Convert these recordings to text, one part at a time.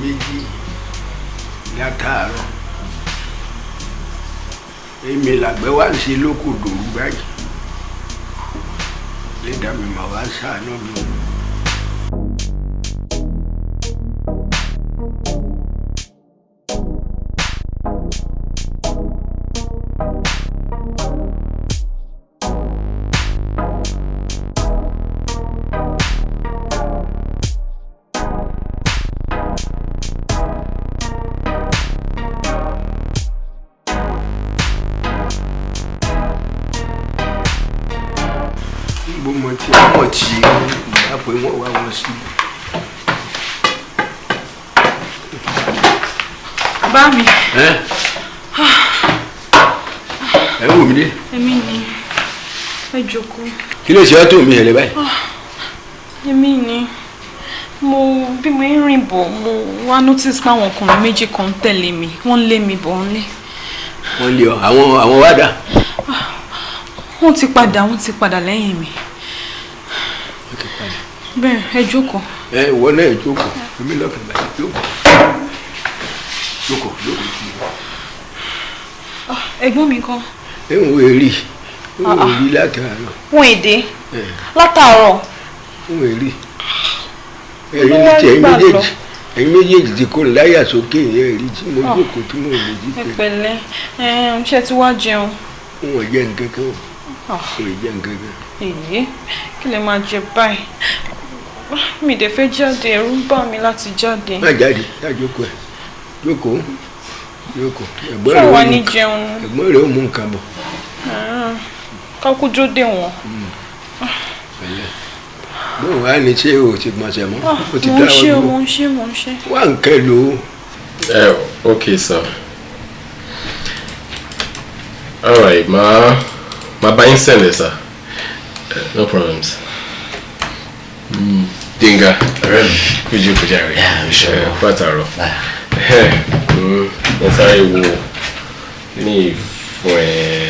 méjì látàárọ̀ èmi làgbẹ́ wá ń ṣe lóko dòwú báyìí lè dá mi mà wá ṣàánú mi. Mo ti mọ̀ tí ìyá pé wọ́n wá wọn sí. Bá mi. Ẹ wò mí dé. Èmi ni. Ẹ jókòó. Kí ló ṣe ọ́ tó mi hẹ̀lẹ̀ báyìí? Èmi ni. Bí mo ń rìn bọ̀, mo wá notice pé àwọn ọkùnrin méjì kan tẹ̀lé mi. Wọ́n lé mi bọ̀ nílé. Wọ́n lé ọ, àwọn wá dà. Wọ́n ti padà lẹ́yìn mi. Bẹ́ẹ̀ ẹ jókòó. Ìwọ náà jókòó. Èmi lọ́kàn báyìí jókòó. Jókòó. Ẹ̀gbọ́n mi kan. Ẹ̀wọ̀n èrì. Ẹ̀wọ̀n èrì látàárọ̀. Wọ́n èdè. Látàárọ̀. Ẹ̀wọ̀n èrì. Ẹ̀rí ní ti ẹ̀yin méjèèjì ti kó láyà sókè ẹ̀rí tí mo jókòó tí mo lè jí pé. Ẹ pẹ̀lẹ́ ṣé ti wá jẹun. Wọ́n jẹ́ nǹkan kan. Wọ́n jẹ́ nǹkan kan. Èyí kí lè máa jẹ báyìí. Mi dẹ̀ fẹ́ jáde, ẹ̀rù ń bà mí láti jáde. Má jáde, jókòó ẹ̀. Jókòó. Ṣé wàá ní jẹun? Ẹ̀gbọ́n rẹ̀ ó mú nǹkan bọ̀. Kákújó dé wọn. Bó wàá ní ṣé o ti gbọ̀nsẹ̀ mọ́? O ti dá ọ dúró. Mo ń ṣe. Wá nǹkan lò ó. Okay, sir. All right, ma bá yín send, sir. No problems. Dinga. Could you put Jerry? Yeah, sure. Pataro. Let's say wo ni for yeah.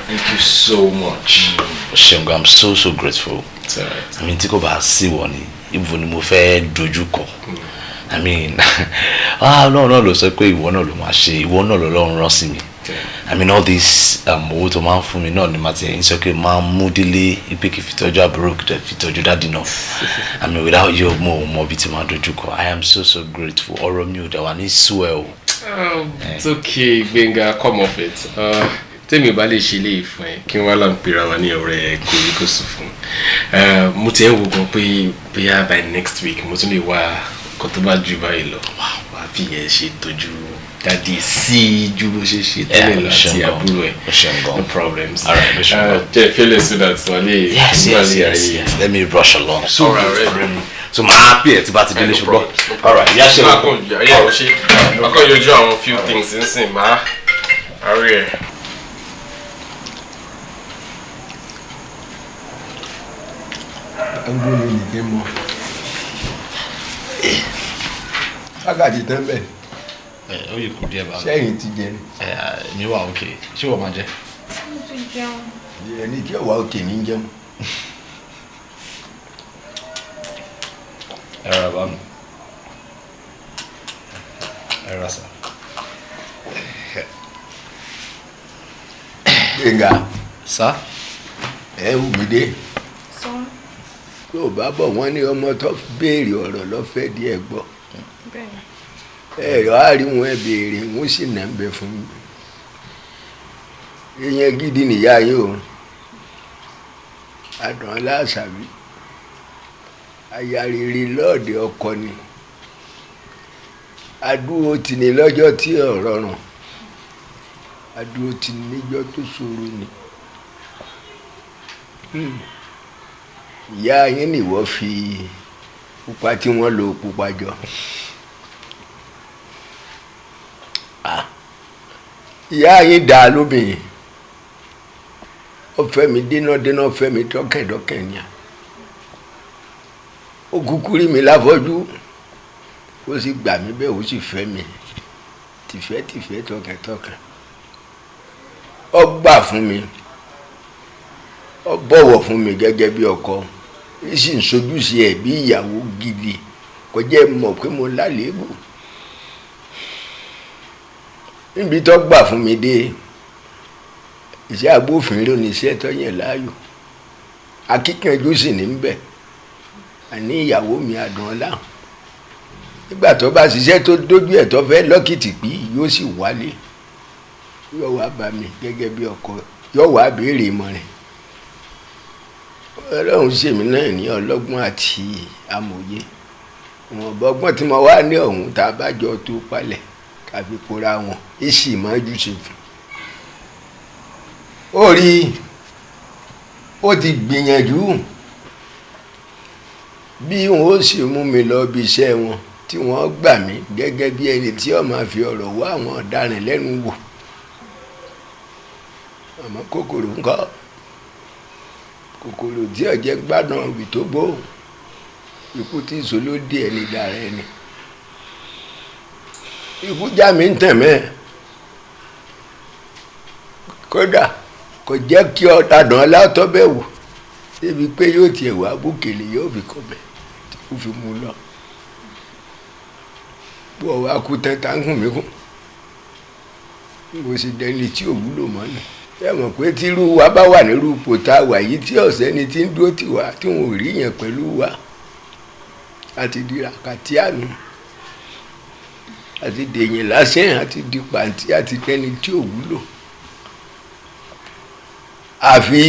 Thank you so much. Shengo, I'm so grateful. It's all right. I mean, tiko ba si woni, ibo ni mo fẹ́ dojú kọ. I mean, no, ló sọ pé ìwọ náà ló máa ṣe, ìwọ náà ló lọ́run rán sí mi. I mean, all this owó tó máa ń fún mi náà ni màá ti ń sọ pé máa ń mú délé ipe kì í fi tọ́jú àbúrò kì í fi tọ́jú dáàdì náà. I mean, without you, mo bí ti máa dojú kọ. I am so grateful. Ọ̀rọ̀ mi ò dẹ̀ wá ní swell. It's okay, Gbenga, come off it. Tẹ́mi bá lè ṣe ilé ìfún ẹ kí wọ́n láǹ pera wa ní ọ̀rẹ́ kòríkòsù fún. Mo ti ń wo gan pé bóyá by next week mo tún lè wá kó tó bá ju báyìí lọ. Wàá fi yẹn ṣe tọ́jú dáàdì sí ju bó ṣe ṣe tẹ́lẹ̀ lọ àti àbúrò ẹ̀. No problems. All right, jẹ́ feeling so that wà lè. Yes. Let me rush along. So alright. So my happy ẹ̀ tí bá ti délé ṣùgbọ́n. All right, yá ṣe wọ́n. Akọ́ yọjú àwọn few things nísìnyí máa rí ẹ̀. Agbóni nìkan mọ́. Wákàtí tán bẹ̀. Ó yẹ kù díẹ̀ báwo. Sẹ́yìn ti jẹ. Mi wà òkè. Ṣé wọ́n máa jẹ? Mo ti jẹun. Ẹni tí ọ̀wá òkè ní jẹun. Ẹ rà bá mi. Ẹ rà sá. Gbẹ̀ngà. Sá. Ẹ wù mí dé. Tó bá bọ̀ wọ́n ní ọmọ tó béèrè ọ̀rọ̀ lọ́fẹ̀ẹ́ díẹ̀ gbọ́. Ẹ̀rọ àárín wọn béèrè wọ́n sì nà ń bẹ fún mi. Ìyẹn gidi nìyá yín o. Àdán aláṣàbí. Aya rere lọ́ọ̀dẹ ọkọ ni. Adúró tì ní lọ́jọ́ tí ọ̀rọ̀ ràn. Adúró tì ní níjọ́ tó ṣòro ni. Ìyá yín nìwọ fi pupa tí wọ́n lo pupa jọ. Ìyá yín dá lóbìnrin. Ó fẹ́ mi dénà fẹ́ mi tọ́kẹ̀dọ́kẹ̀ ni. Ó kúkú rí mi láfọ́jú. Ó sì gbà mí bẹ́ẹ̀ ó sì fẹ́ mi. Tìfẹ́ tọkàntọkàn. Ó gbà fún mi. ó bọ̀wọ̀ fún mi gẹ́gẹ́ bí ọkọ sì ń sojúṣe ẹ̀ bí ìyàwó gidi kò jẹ́ mọ̀ pé mo lálébù níbi tó gbà fún mi dé iṣẹ́ agbófinró ní iṣẹ́ tó yàn láàyò akíkanjú sì ní bẹ̀ àní ìyàwó mi Àdùnọlá nígbà tó bá ṣiṣẹ́ tó dójú ẹ̀ tó fẹ́ lọ́kìtì pí yóò sì wálé yóò wá bá mi gẹ́gẹ́ bí ọkọ yóò wá béèrè ìmọ̀ràn Ọlọ́run ṣèmi náà ní ọlọ́gbọ́n àti amòye wọn bọ́gbọ́n tí mo wá ní ọ̀hún tá a bá jọ tó palẹ̀ káfí kóra wọn èsì mọ́jú ṣe fún ó rí ó ti gbìyànjú bí wọn ó sì mú mi lọ bí iṣẹ́ wọn tí wọ́n gbà mí gẹ́gẹ́ bí ẹni tí ó máa fi ọ̀rọ̀ wá àwọn ọ̀daràn lẹ́nu wò àmọ́ kòkòrò ńkọ́ kòkòrò tí ọ̀jẹ̀ gbádùn òbí tó bó ikú tí ìsolódì ẹni dára ẹni ikú já mi ń tàn mẹ́ kódà kò jẹ́ kí Àdùnọlá tọ́ bẹ̀ wò débi pé yóò tiẹ̀ wá búkèlè yóò fi kọ́ bẹ̀ tí kò fi mú lọ bó wá kú tán táǹkùn mi kún mo sì dẹni tí ò wúlò mọ́ ni ẹ mọ̀ pé tírú wa bá wà nírú ipò tá a wà yìí tí ọ̀sẹ́ ni ti ń dúró tì wá tí wọn ò rí yẹn pẹ̀lú wa àti di ràkàtì àánú àti dèyìn lásán àti di pàǹtí àti tẹni tí ò wúlò àfi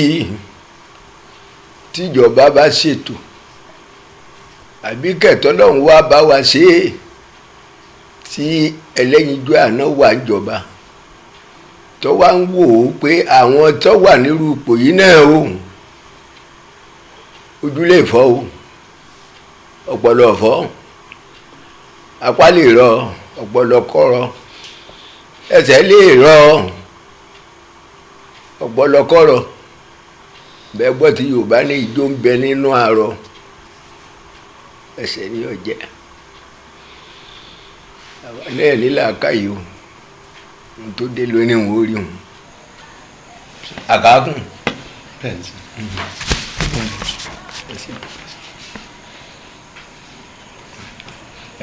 tíjọba bá ṣètò àbí kẹtọ́ lọ́hùn wá bá wa ṣe é tí ẹlẹ́yinjú àná wà jọba tó wá ń wò ó pé àwọn tó wà nírú ipò yìí náà o ojú lè fọ́ o ọpọlọ fọ́ apá lè rọ ọpọlọ kọ́rọ̀ ẹsẹ̀ lè rọ ọpọlọ kọ́rọ̀ bẹ́ẹ̀ gbọ́ tí Yorùbá ní ijó ń bẹ nínú àárọ̀ ẹsẹ̀ ní ọ̀jẹ̀ àwọn náà nílà káyìí o ohun tó dé lónìí wọn ò rí wọn àkákùn.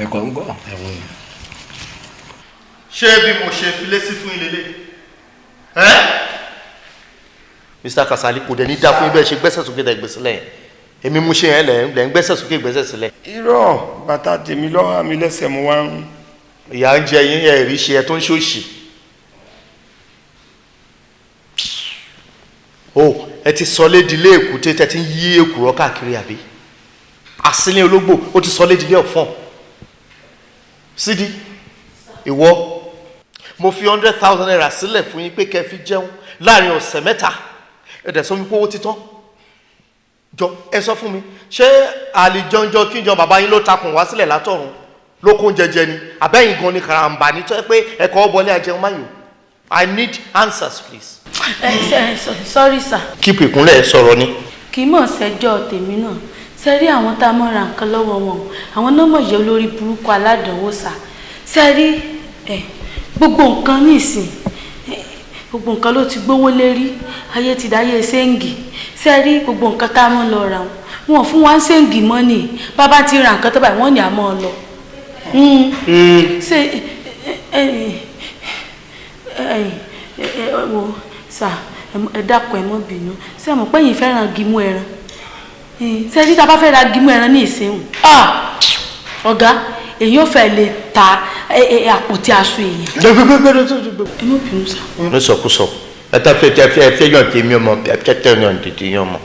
ẹ̀kọ́ ń gbọ́. ṣé bí mo ṣe fi lésì fún ilé lé ẹ́ Mr. Kasali kò dẹ̀ ní dá fún ibẹ̀ ṣe gbẹ́sẹ̀ sókè dẹ̀ gbèsè lẹ́yìn èmi mú ṣe yẹn lẹ̀ ń gbẹ́sẹ̀ sókè gbẹ́sẹ̀ sílẹ̀. irọ́ bàtà tèmi lọ́wọ́ àmì lẹ́sẹ̀ mo wá ń. ìyá ń jẹ yín ẹ̀ rí ṣe ẹ tó ń ṣòṣì. o ẹ ti sọ lédìlé èkúté tẹ ti ń yí èkùrọ́ káàkiri àbí àsìlẹ̀ ológbò ó ti sọ lédìlé ọ̀fọ̀n. Sídí ìwọ mo fi 100,000 naira sílẹ̀ fún yín pé kẹ́ fi jẹun láàrin ọ̀sẹ̀ mẹ́ta ẹ̀dẹ̀ sọ wípé owó ti tán jọ ẹ sọ fún mi ṣé àlìjọ́njọ́ kíjọ bàbá yín ló takùn wá sílẹ̀ látọ̀run ló kún jẹjẹ ni àbẹ́yìn gan ni karambà ní tó yẹ pé ẹ̀kọ́ bọlé ajẹun máyò I need answers please. Sorry sir. Keep ìkúnlẹ̀ sọ̀rọ̀ ni. Kì í mọ̀ ṣẹjọ́ tèmi náà ṣe rí àwọn tá a mọ̀ ra nǹkan lọ́wọ́ wọn àwọn náà mọ̀ yẹ olórí burúkú aládàáwò sà ṣe rí gbogbo nǹkan nísìn gbogbo nǹkan ló ti gbówó lérí ayé ti dáyé ṣéǹgì ṣe rí gbogbo nǹkan tá a mọ̀ lọ ra wọn fún wa ń ṣéǹgì mọ́ ni bàbá ti ra nǹkan tó báyìí wọ́n ní a mọ̀ lọ. ṣe wo sà ẹ dákun ẹ mọ́ bínú ṣé mo pé yín fẹ́ràn gímú ẹran ṣe rí tá a bá fẹ́ ra gímú ẹran ní ìsìn ọ̀gá èyí ò fẹ́ lè ta àpótí aṣọ èyí. ẹ mọ̀ bínú sà. ló sọkúsọ ẹ fẹ́ yàn tèmi ọmọ ẹ fẹ́ yàn tètè yàn ọmọ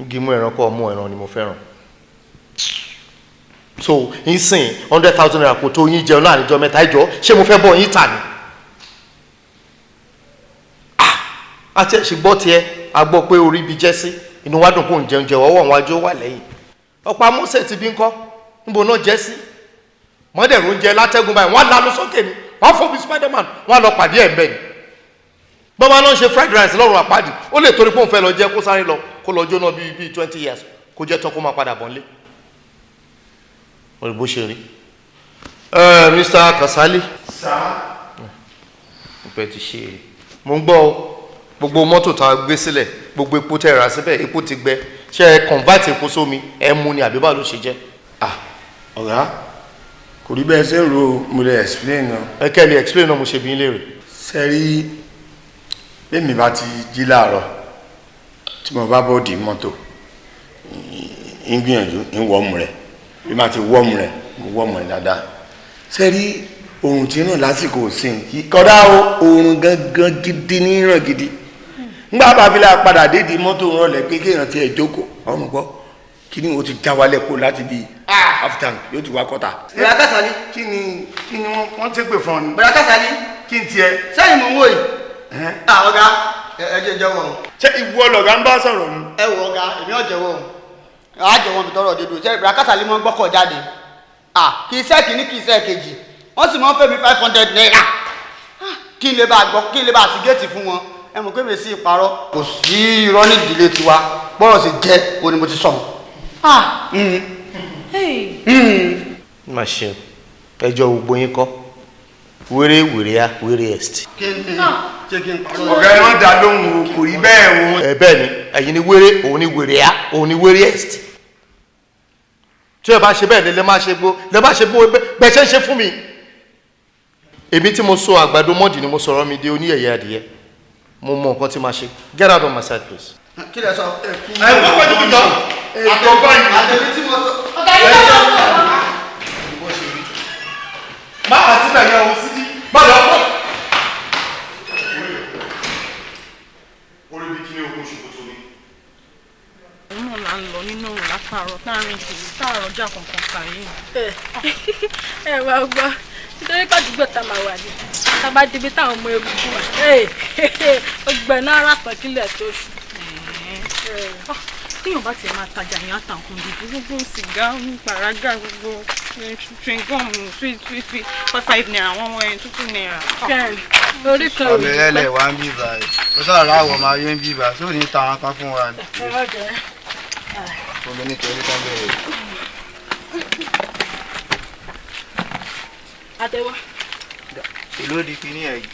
gímú ẹran kọ́ ọmú ẹran ni mo fẹ́ràn. so yín sìn 100,000 naira kò tó yín jẹun láàrin ọjọ́ mẹ́ta ìjọ ṣé mo fẹ́ bọ̀ yín tà ní. àti ẹ̀sìn gbọ́ tiẹ̀ a gbọ́ pé orí ibi jẹ́ sí inú wa dùn kó ń jẹun jẹ ọwọ́ wọn ajó wà lẹ́yìn ọ̀pá mọ́sẹ̀ ti bí ń kọ́ níbo náà jẹ́ sí mọ́dẹ̀rù ń jẹ látẹ́gùn báyìí wọ́n á lanu sókè ni wọ́n fọ́ bí Spiderman wọ́n á lọ pàdé ẹ̀ mbẹ́ ni bọ́mọ náà ń ṣe fried rice lọ́rùn àpáàdì ó lè torí pé òun fẹ́ lọ jẹ́ kó sáré lọ kó lọ jóná bíi 20 years kó jẹ́ tán kó máa padà bọ̀ nílé wọ́n rí bó ṣe rí. Mr. Kasali. sá. mo fẹ́ ti ṣe mo ń gbọ́ gbogbo mọ́tò tá a gbé sílẹ̀ gbogbo epo tẹ́ rà síbẹ̀ epo ti gbẹ ṣé ẹ convert epo sómi ẹ mú ni àbí báwo ló ṣe jẹ́. ọ̀gá kò rí bẹ́ẹ̀ ṣe ń ro mo lè explain náà. ẹ kẹ́ lè explain náà mo ṣe bí ń léèrè. sẹ́rí bẹ́ẹ̀mi bá ti jí láàárọ̀ tí mo bá bọ́ọ̀dì mọ́tò ń gbìyànjú ń wọ́ọ̀mù rẹ̀ bí má ti wọ́ọ̀mù rẹ̀ mo wọ́ọ̀mù rẹ̀ dáadáa. sẹ́rí oòrùn tí náà lásìkò sìn kí kọ́dá oòrùn gangan gidi ní ìràn gidi ńgbà bá fi la padà dédìí mọ́tò rọlẹ̀ pé kéèyàn ti ẹ̀ jókòó ọmọ gbọ́ kí ni o ti já wálẹ̀ kó láti bí aftan yóò ti wá kọ́ta. Bẹ̀rẹ̀ Kásálí. kí ni wọ́n ti pè fún ọ ni. Bẹ̀rẹ̀ Kásálí. kí n tiẹ̀. sẹ́yìn mò ń wò yìí. ọ̀gá ẹ jẹ́ jẹ́wọ́ o. ṣé ìwọ lọ̀gá ń bá sọ̀rọ̀ ni. ẹ wò ọ̀gá èmi ò jẹ́wọ́ o. àá jẹ́wọ́ mi tọrọ dédò ṣé Bẹ̀rẹ̀ Kásálí mọ́ gbọ́kọ̀ jáde. kì í ṣe kìíní kì í ṣe kejì wọ́n sì mọ́ fẹ́ mi 500 naira. kí n lè bá gbọ́ kí n lè bá sí géètì fún wọn ẹ mọ̀ pé mi sí ìparọ́. kò sí irọ́ ní ìdílé tiwa bọ́rọ̀ sì jẹ́ o ni mo ti sọ. má ṣe ẹjọ́ gbogbo yín kọ́ wéré wéré á wéré est. kí ni ṣé kí n parọ́. ọ̀gá ẹ má dá lóhùn o kò rí bẹ́ẹ̀ o. ẹ bẹ́ẹ̀ ni ẹ̀yin ni wéré òun ni wéré á òun ni wéré est. tí ẹ bá ṣe bẹ́ẹ̀ lè má ṣe bó bẹ́ẹ̀ ṣe ń ṣe fún mi. èmi tí mo so àgbàdo mọ́dì ni mo sọ̀rọ̀ mi di oníyẹ̀yẹ́ adìyẹ mo mọ nǹkan tí máa ṣe get out of my side please. kí lẹ sọ. ẹ wọ́n pẹ̀lú mi jọ àtọ̀gbọ́ yìí. àtẹ̀lé tí mo sọ. ọ̀gá yìí lọ́wọ́. má kà síbẹ̀ yẹn o sí má lọ pọ̀. orí bí kí ni okun ṣòkòtò mi. òun náà là ń lọ nínú òun látàárọ̀ láàrin kìí táàrọ̀ ọjà kankan kàyé. ẹ wá gbọ́ nítorí pàdúgbò tá a máa wà ní tá a bá débi táwọn ọmọ ewu fún wa ọgbẹ́ náà rà tán kílẹ̀ tó ṣù. téèyàn bá tiẹ̀ máa tajà yẹn àtàkùn dídú gbogbo sìgá pàrágà gbogbo ṣùgbọ́n fífi 5 naira wọ́n wọ́n ẹni 2 naira. lórí kan ọmọ ẹlẹ wa ń bí báyìí ó sọ̀rọ̀ láwọ̀ máa yé ń bí báyìí tó ní tàwọn kan fún wa ni. omi nítorí kan bẹ̀rẹ̀. àtẹwà. ìlú di kíní ẹ̀ yìí.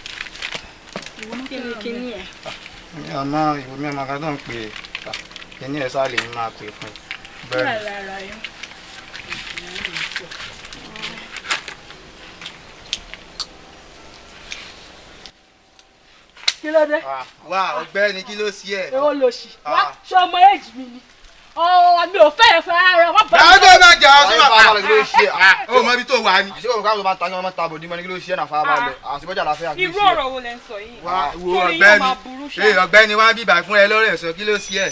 kíní ẹ̀. mi àmọ́ ìwé mi àmọ́ kan tó ń pè é kíní ẹ̀ sáà lè ní máa pè fún bẹ́ẹ̀. kí ló dé. wá ọ̀gbẹ́ni kí ló sí ẹ. èwo ló ṣì wá ṣé ọmọ èjì mi ni mi ò fẹ́ fẹ́ ara wọn bá. dáadọ́ máa jà ọ́ sí bàbá kí ló ṣe ó mọ ibi tó wà ní. àṣìkò káwọn máa ta kí wọ́n máa ta bòdì mọ́ ní kí ló ṣe náà farabalẹ̀ àṣìbọ́jà láfẹ́ àgbẹ̀ ṣe. irú ọ̀rọ̀ wo lẹ ń sọ yìí. wá wo ọ̀gbẹ́ni wá bíbà fún ẹ lórí ẹ̀sọ́ kí ló ṣe ẹ̀.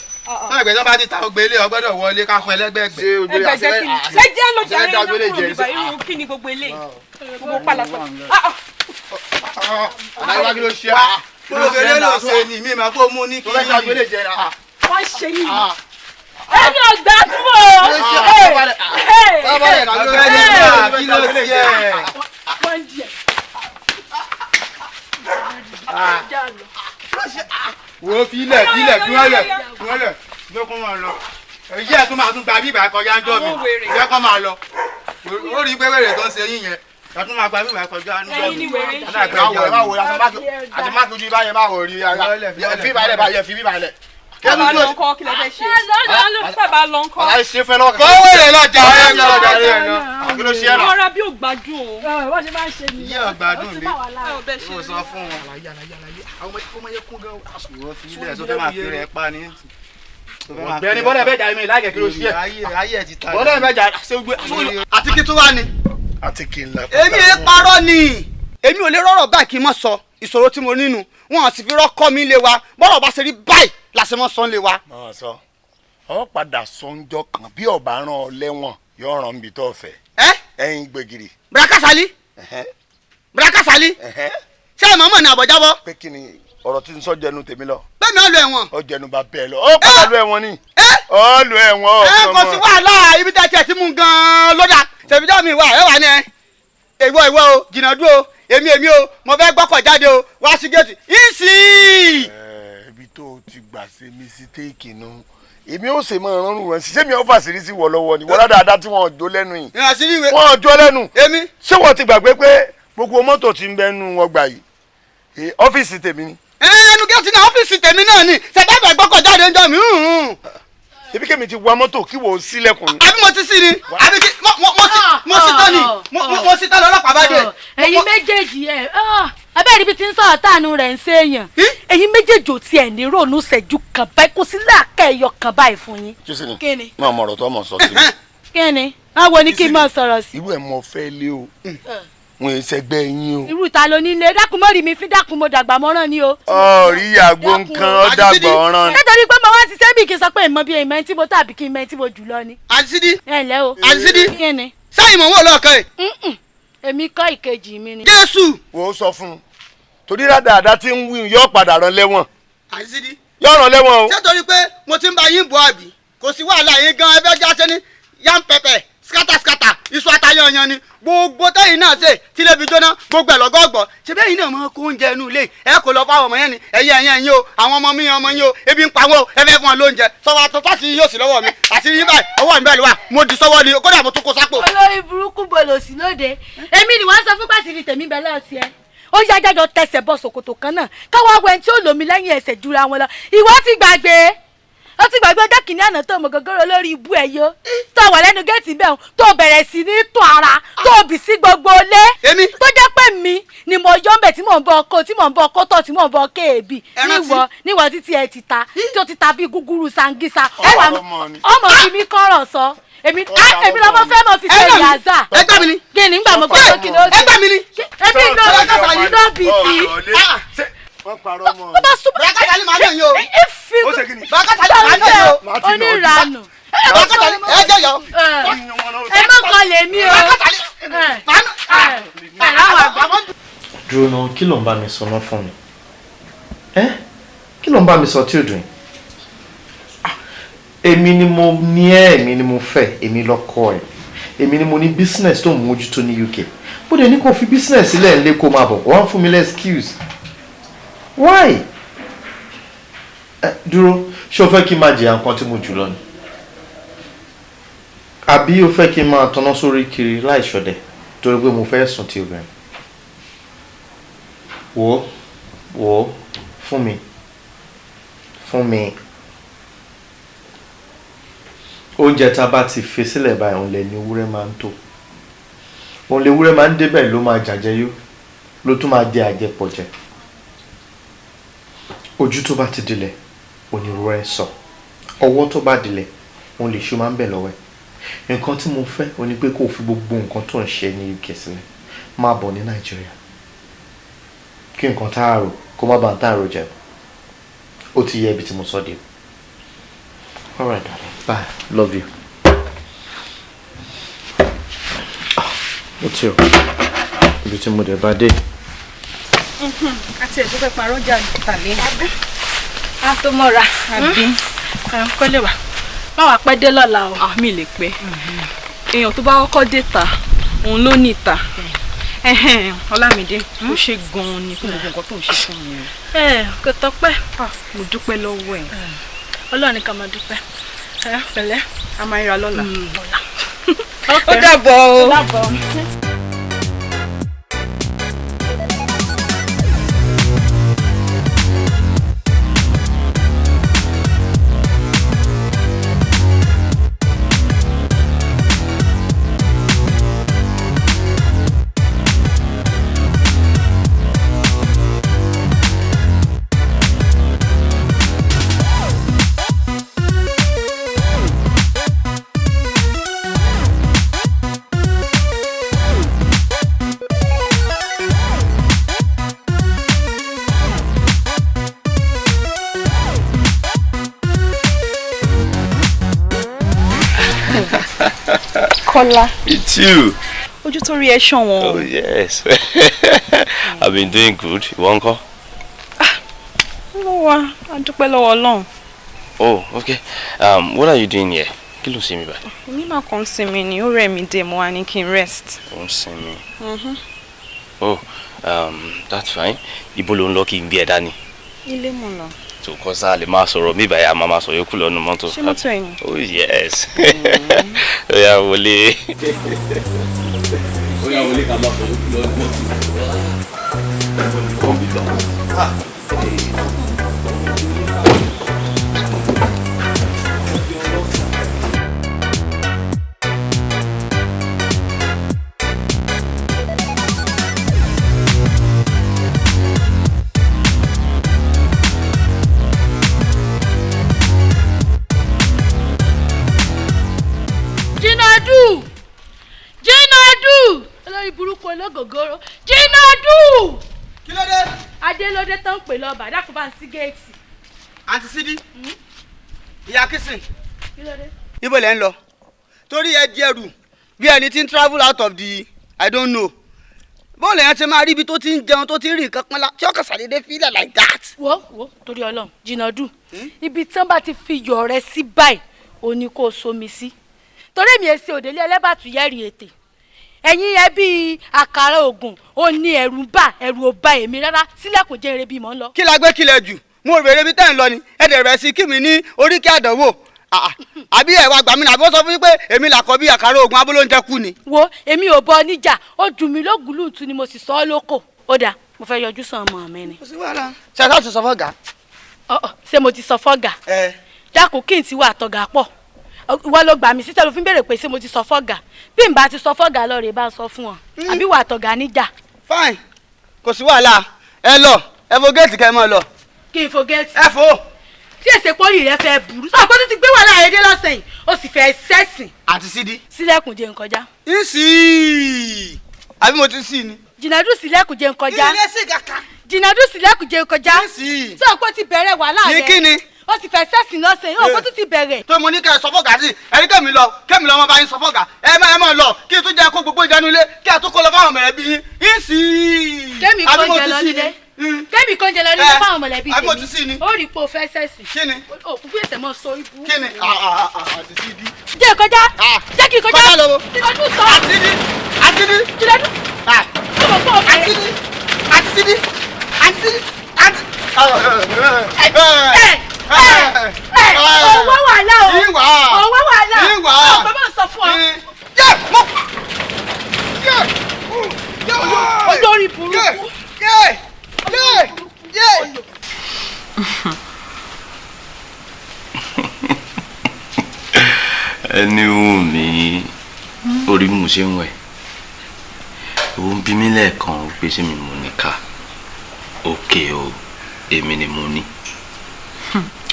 náà ìgbẹ́jọ́ bá ti ta ogbe ilé ọgbọ́dọ̀ wọlé ká fún ẹlẹ́gbẹ̀gbẹ̀. ẹgbẹ̀jẹ̀ kí ni ṣé jẹ́ ló jẹ́ ẹ̀rọ kúrò níbà irú kí ni gbogbo ilé gbogbo pàlàpà. àdáyébá kí ló ṣe á. olùbẹ̀rẹ̀ ló ṣe ni mi máa kó mú ní kí wọ́n ṣe yìí ẹni ọgbà dúró. ọ̀gbẹ́ni kí ló ṣe ẹ̀. wọ́n di ẹ̀. wo filẹ̀ fi wọ́n lẹ̀ ló kún wọn lọ èyí ẹ̀ tún máa tún gba bíbà kọjá ń jọ mi ìfẹ́ kọ́ máa lọ ó rí pé wèrè tó ń ṣe yín yẹn ẹ̀ tún máa gba bíbà kọjá ń jọ mi àti má tójú ibà yẹn má wò rí fi ibà lẹ̀ báyẹn fi bíbà lẹ̀. bàbá lọ ńkọ́ kí lè fẹ́ ṣe. bàbá lọ ńkọ́. ọ̀la ṣe fẹ́ lọ́kàn. kọ́ wèrè lọ́jà ẹ̀ ń lọ́jà ẹ̀ ń lọ. kí ló ṣe é náà. ọ̀rọ̀ bí ò gbádùn o. wọ́n ṣe máa ń ṣe nìyẹn. iye ọ̀gbádùn mi ó sọ fún wọn. àwọn ọmọ yẹn kún gan. ìwọ fi ilé ẹ̀ tó fẹ́ máa fi rẹ̀ pa ni. ọ̀gbẹ́ni bọ́lá ẹ̀bẹ̀ jà mí láìkẹ́ kí ló ṣe é. ayé ẹ̀ ti ta. bọ́lá ẹ̀bẹ̀ jà ṣé gbé. àti kí tó wá ni. àti kí n la. èmi ẹ parọ́ ni èmi ò lè rọ́rọ̀ báyìí kí n mọ̀ sọ ìṣòro tí mo nínú wọn àti fi rọ́kọ́ mi lé wa bọ́rọ̀ bá ṣe rí báyìí làṣẹmọ́ sọ lé wa. máa sọ ọ padà sọ́njọ́ kan bí ọba rán ọ lẹ́wọ̀n yóò ràn mí tó fẹ́. ẹyin gbẹ̀gìrì. Bẹ̀rẹ̀ Kásálí ṣé ẹ mọ̀ọ́mọ̀ ní àbọ̀jábọ̀. pé kí ni ọ̀rọ̀ tí ń sọ jẹnu tèmi lọ. bẹ́ẹ̀ ni ó lo ẹ̀wọ̀n. ó jẹnu bá bẹ́ẹ̀ lọ ó padà lo ẹ̀wọ̀n ni. ó lo ẹ̀wọ̀n ọ̀kan mọ́. kò sí wàhálà ibi tí a tiẹ̀ ti mú gan-an lọ́dà tẹ̀bíjọ́ mi wà ẹ wà ní ẹ. ìwọ o jìnnà dúró èmi o mo fẹ́ gbọ́kọ̀ jáde o wá sí géètì ìsì. ibi tó o ti gbà ṣe mísítéèkì nu èmi ò ṣe mọ ìrọ̀rùn rẹ ṣiṣẹ́ mi ò fàṣírí sí wọ lọ́wọ́ ni wọ́n dáadáa tí wọ́n jó lẹ́nu yìí wọ́n jó lẹ́nu èmi. ṣé wọ́n ti gbàgbé pé gbogbo mọ́tò ti ń bẹ nu ọgbà yìí ọ́fíìsì tèmi ni ẹnu gẹ́tì náà ọ́fíìsì tèmi náà ni ṣẹ̀dáfẹ́ gbọ́kọ̀ jáde ń jọ mí. ṣebí kẹ́mi ti wa mọ́tò kí wò ó sílẹ̀kùn ni. àbí mo ti sí ni àbí kí mo sì tán ni mo sì tán lọ́lọ́pàá bá dé. ẹ̀yin méjèèjì abẹ́rẹ́ ibi tí ń sọ̀rọ̀ táànù rẹ̀ ń ṣèyàn ẹ̀yin méjèèjì ò tiẹ̀ ní ronú ṣẹ́jú kan báyìí kò sí láàkẹ́ ẹ̀yọ kan báyìí fún yín. kí ni máa mọ̀ ọ̀rọ̀ tó mọ̀ sọ sí mi. kí ni báwo ni kí n máa sọ̀rọ̀ sí. irú ẹ̀ mọ fẹ́ lé o wọn ò ṣẹgbẹ́ yín o. irú ta ló nílé dákun mọ́rì mi fi dákun mo dàgbà mọ́ràn ni o. rí àgbo nǹkan ó dàgbà ọ̀ràn. nítorí pé mo wá ṣiṣẹ́ bí kì í sọ pé ìmọ̀ bí ìmọ̀ tí mo tàbí kí ìmọ̀ tí mo jù lọ ni. àtisídì. ẹ ǹlẹ́ o. àtisídì. kí ni. sẹ́yìn mọ̀ wọ́n lọ́ọ̀kan ẹ̀. èmi kọ́ ìkejì mi ni. Jésù. wò ó sọ fún un torí rádaràda tí ń wí yóò padà rán lẹ́wọ̀n. àtisídì. yóò rán lẹ́wọ̀n o. ṣé torí pé mo ti ń bá yín bọ̀ àbí kò sí wàhálà yín gan ẹgbẹ́ jáde ní yam pẹpẹ skátàskátà iṣu atayanyan ni gbogbo tẹ́yìn náà ṣe tí lè fi jóná gbogbo ẹ̀ lọ́gọ́gbọ̀ ṣe bẹ́ẹ̀ yín náà mọ kó oúnjẹ inú ilé ẹ kò lọ fáwọn ọmọ yẹn ni ẹ̀yin o àwọn ọmọ mi ọmọ yín o ebi ń pa wọn o ẹ fẹ́ fún wọn lóúnjẹ sọwọ́ àtọ́tọ́ sí yóò sí lọ́wọ́ mi àti yín báyìí ọwọ́ mi bẹ́ẹ̀ ló wà mo di sọ́wọ́ ni kódà mo tún kó sápò. olórí burúkú bolo sí lóde èmi ni wọ́n sọ fún pàṣírí tèmi bẹ́ẹ̀ lọ́ọ̀ tiẹ̀ ó yá jájọ tẹsẹ̀ bọ́ ṣòkòtò kan náà káwọn awọ ẹni tí ó lòmí lẹ́yìn ẹsẹ̀ jura wọn lọ ìwọ ti gbàgbé ó ti gbàgbé ọjọ́ kìíní àná tó mọ gọgọrọ lórí ibú ẹ yó tó wà lẹ́nu géètì bẹ́ẹ̀ tó bẹ̀rẹ̀ sí ní tún ara tó bì sí gbogbo ilé tó jẹ́ pé mi ni mo yọ ọ́nbẹ̀ tí mò ń bọ ọkọ tí mò ń bọ ọkọ tó tí mò ń bọ kéèbì níwọ títí ẹ ti ta tí ó ti ta bí gúgúrú sangisa ọmọ fi mi kọ́rọ̀ sọ èmi lọ́mọ fẹ́ mọ̀ fi ṣe ìyàzá ẹgbẹ́ mi ni kí ni gbà mọ́ gbọ́dọ̀ kí ni ó ṣe ẹgbẹ́ mi ni èmi ló bì sí wọ́n parọ́ mọ́ ó bá súnmọ́ bàkàtà ni màá yàn yín o ó ṣe kí ni. bàkàtà ni màá yàn yín o oníranù bàkàtà ni ẹ jẹ́ yọ. ẹ má kàn lè mí o dúró náà kí ló ń bá mi sọ náà fún mi kí ló ń bá mi sọ tí ò dùn èmi ni mo ní èmi ni mo fẹ́ èmi lọ́kọ ẹ̀ èmi ni mo ní business tó ń mójútó ní UK bó dé ní kò fi business sílẹ̀ ń lé kó máa bọ̀ wọ́n fún mi lẹ́ excuse why dúró ṣé o fẹ́ kí n máa jìyà nǹkan tí mo jù lọ ni àbí o fẹ́ kí n máa tanná sórí kiri láì ṣọdẹ torí pé mo fẹ́ sùn tí obìnrin wò ó fún mi oúnjẹ tá a bá ti fi sílẹ̀ báyìí òun lè ní ewúrẹ́ máa ń tó òun lè ewúrẹ́ máa ń débẹ̀ ló máa jàjẹ́ yó ló tún máa jẹ àjẹpọ̀ jẹ ojú tó bá ti dilẹ̀ onírúurú ẹ̀ sọ ọwọ́ tó bá dilẹ̀ òun lè ṣó máa ń bẹ̀ lọ́wọ́ ẹ̀ nǹkan tí mo fẹ́ o ní pé kó o fi gbogbo nǹkan tó ń ṣe ní UK sílẹ̀ máa bọ̀ ní Nàìjíríà kí nǹkan tá a rò kó má bàa tá a rò jẹ ó ti yẹ ibi tí mo sọ dé all right darling bye love you ó ti o ibi tí mo dẹ̀ bá dé. àti ètò fẹ́ parọ́ jà tàbí a tó mọ́ra àbí kọ́lé wa báwa pẹ́ dé lọ́la o. mi lè pẹ́ èèyàn tó bá kọ́kọ́ dé ta òun ló ní ìta Ọlámídé ó ṣe gan-an ni fún gbogbo nǹkan tó ń ṣe fún mi. kò tọ́pẹ́ mo dúpẹ́ lọ́wọ́ ẹ̀. Ọlọ́run ní ká máa dúpẹ́. pẹ̀lẹ́ a máa ríra lọ́la. ó dàbọ̀ o. Kọ́lá. It's you. Ojú tó rí ẹ ṣàn wọn. Oh yes. I've been doing good. Ìwọ ńkọ́? Mo wà, a dúpẹ́ lọ́wọ́ Ọlọ́run. Oh, okay. What are you doing here? Kí ló ń ṣe mí báyìí? Èmi máa kàn sinmi ni, ó rẹ̀ mí dé, mo wá ní kí n rest. Ó ń sinmi. Oh, that's fine. Ibo ló ń lọ kí n gbé ẹ dání? Ilé mo lọ. So kọ́ sáà lè máa sọ̀rọ̀ mí báyìí, a máa sọ yókù lọ́nu mọ́tò. Ṣé mọ́tò ẹ̀yìn? Oh yes. Ó yá wọlé. Ó yá wọlé ká máa sọ yókù lọ́nu mọ́tò. ológògóró Jínádù. Kí ló dé? Adélódé tó ń pè lọ bàdá kó bá ń sí géètì. Àǹtí Sídí. Ìyá Kìsìn. Kí ló dé? Ibo lẹ ń lọ? Torí ẹ di ẹrù bí ẹni tí ń travel out of the I don't know. Bọ́ọ̀lù yẹn ti máa rí ibi tó ti ń jẹun tó ti ń rí nǹkan pọ́nlá tí ọkọ̀ sàdédé fílẹ̀ like that. Wo torí Ọlọ́run Jínádù ibi tí wọ́n bá ti fi yọ̀ rẹ sí báyìí ó ní kó o somi sí. Torí èmi èsì òdèlé ẹlẹ́bàtú yẹ́rì ètè. Ẹ̀yin ẹ bí àkàrà ògùn ó ní ẹ̀rù ò bá èmi rárá sílẹ̀kùn jẹ́ eré bí mò ń lọ. Kí la gbé kílẹ̀ jù? Mo rò eré bí tẹ́ ń lọ ni ẹ̀dẹ̀ rẹ̀ sí kí mi ní oríkì àdánwò. Àbí ẹ̀wà gbàmí nàbí ó sọ fún mi pé èmi làkọ́ bí àkàrà ògùn abólóúnjẹ kú ni. Wo èmi ò bọ níjà ó dùn mí lógùlùtù ni mo sì sọ ọ́ lóko. Ó dáa mo fẹ́ yọjú sàn ọmọ mi ni. Kò sí wàhálà. Ṣé ẹ láti sọ fọ́gà? Ṣé mo ti sọ fọ́gà? Dákun kí n ti wà àtọ̀gà pọ̀. Ìwọ ló gbà mí sí tẹ́lẹ̀ fi ń béèrè pé ṣé mo ti sọ fọ́gà. Bí n bá ti sọ fọ́gà lọ rè bá ń sọ fún wọn. Àbí wà àtọ̀gà níjà. Fine. Kò sí wàhálà. Ẹ lọ. Ẹ fo géètì kẹ́ ẹ mọ́ lọ. Kí n fo géètì? Ẹ fo. Tí èsè pọ́lì rẹ fẹ́ burú. Sọ pé tó ti gbé wàhálà rẹ dé lọ́sẹ̀ yìí. Ó sì fẹ́ sẹ́sìn. Àǹtí Sídí. Sílẹ̀kùn jẹ́ n kọjá. Ìsì. Àbí mo ti sí ni. Jínádù sílẹ̀kùn jẹ́ n kọjá. Ilé sí kàkà. Jínádù sílẹ̀kùn jẹ́ n kọjá. Ìsì. Sọ pé ó ti bẹ̀rẹ̀ wàhálà rẹ. Ní kí ni? Ó sì fẹ́ sẹ́sìn lọ́sẹ̀ yìí. Ó kó tó ti bẹ̀rẹ̀. Tó mo ní kẹ́ ẹ sọ fọ́gà sí ẹni kẹ́mi lọ ọmọ bá yín sọ fọ́gà ẹ máa lọ kí n tún jẹ́ kó gbogbo ìjánu ilé kí a tún kó lọ fáwọn mẹ̀lẹ́bí yín ìsì. Kémi kó jẹ lọ nílé. Kémi kó jẹ lọ nílé fáwọn mọ̀lẹ́bí àbí mo ti sí ni. Ó rí pé o fẹ́ sẹ́sìn. Kí ni? O kúkú èsè mọ́ sọ ibú. Kí ni? Àti Sídí. Jẹ́ kọjá. Jẹ́ kí kọjá. Kọjá lọ́wọ́. Jínádù sọ. Àti Sídí. Àti Sídí. Jínádù. Àti Sídí. Àti Sídí. Àti Sídí. Owó wàhálà o. Ìwà. Owó wàhálà. Ìwà. Ọ̀pọ̀ máa sọ fún ọ. Olórí burúkú. Ẹni wù mí orí mo ṣe ń wẹ̀ òun bí mi lẹ́ẹ̀kan pé ṣé mi mo ní ká òkè o èmi ni mo ní.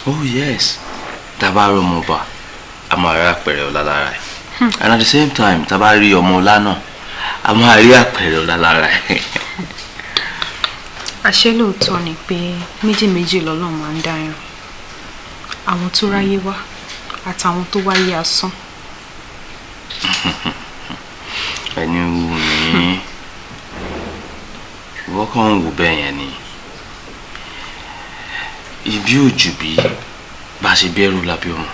Oh yes taba rí ọmọ ọba a máa rí àpẹẹrẹ ọlá lára ẹ̀ and at the same time taba rí ọmọ ọlá náà a máa rí àpẹẹrẹ ọlá lára ẹ̀. Àṣé lóòótọ́ ni pé méjì méjì lọ́lọ́run máa ń dáyàn àwọn tó ráyé wá àtàwọn tó wáyé asán. Ẹni wù mí ìwọ kàn ń wò bẹ́ẹ̀ yẹn ni ibi òjò bí bá ṣe bẹ̀rù lábẹ́ ọmọ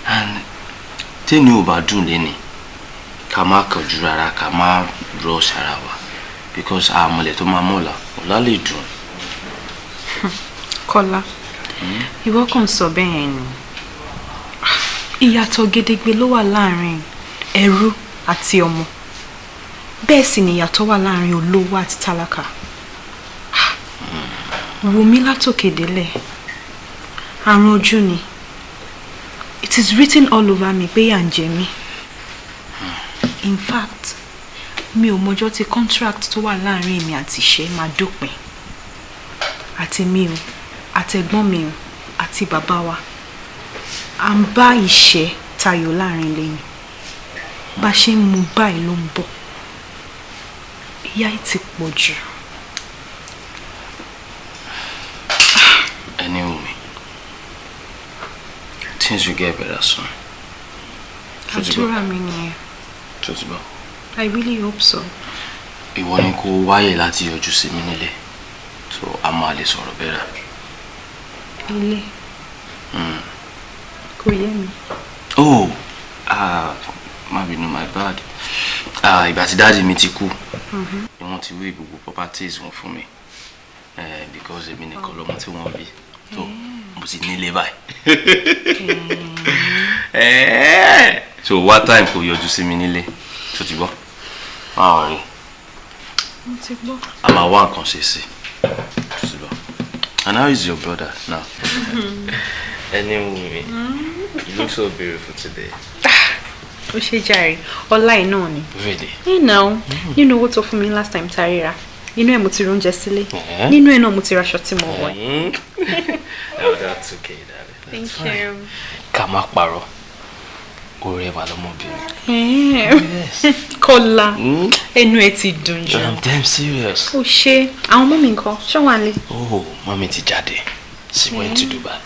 and tẹ́ni ò bá dùn lẹ́ni ká má kánjú rárá ká má rush ara wa because àmọ̀lẹ̀ tó máa mọ̀lá ọ̀la lè dùn. Kọ́lá ìwọ kàn sọ bẹ́ẹ̀ yẹn ni ìyàtọ̀ gedegbe ló wà láàrin ẹrú àti ọmọ bẹ́ẹ̀ sì ni ìyàtọ̀ wà láàrin olówó àti tálákà. Wò mí látòkè délẹ̀ àrùn ojú ni it is written all over me pé yà ń jẹ mí. In fact mi ò mọjọ́ tí contract tó wà láàrin èmi àti iṣẹ́ máa dópin àti mi o àtẹ̀gbọ́n mi o àti bàbá wa à ń bá ìṣẹ́ tayò láàrin lẹ́yìn bá ṣe ń mu báyìí ló ń bọ̀ ìyà yìí ti pọ̀ jù. Ẹni wù mí things will get better soon. Àdúrà mi nìyẹn. Tó ti bọ̀. I really hope so. Ìwọ ni kó wáyè láti yọjú sí mi nílé so a máa lè sọ̀rọ̀ bẹ́ẹ̀. Ilé. Kò yé mi. Oh má bínú my bad. Ìgbà tí dáàdi mi ti kú ni wọ́n ti wé gbogbo properties wọn fún mi because èmi nìkan lọ́mọ tí wọ́n bí so mo ti nílé báyìí. So what time kò yọjú sí mi nílé tó ti gbọ́ máa wà rí Mo ti gbọ́. a máa wá nǹkan ṣe sí tó ti gbọ́. And how is your brother now? Anyway, you look so beautiful today. Ó ṣe jàre, ọlá ẹ̀ náà ni. Really? You know what tó fún mi last time Tarira. Inú ẹ̀ mo ti róúnjẹ sílé. Nínú ẹ̀ náà mo ti raṣọ tí mo wọ̀. Oh, that's okay, darling. Thank you. Ká má parọ́. Ó rẹwà lọ́mọbìnrin. Kọ́lá, ẹnu ẹ̀ ti dùn jù. I'm damn serious. Ó ṣe, àwọn mọ́mì ńkọ́, ṣé wọ́n wà nílé? Oh, mommy ti jáde. She went to Dubai.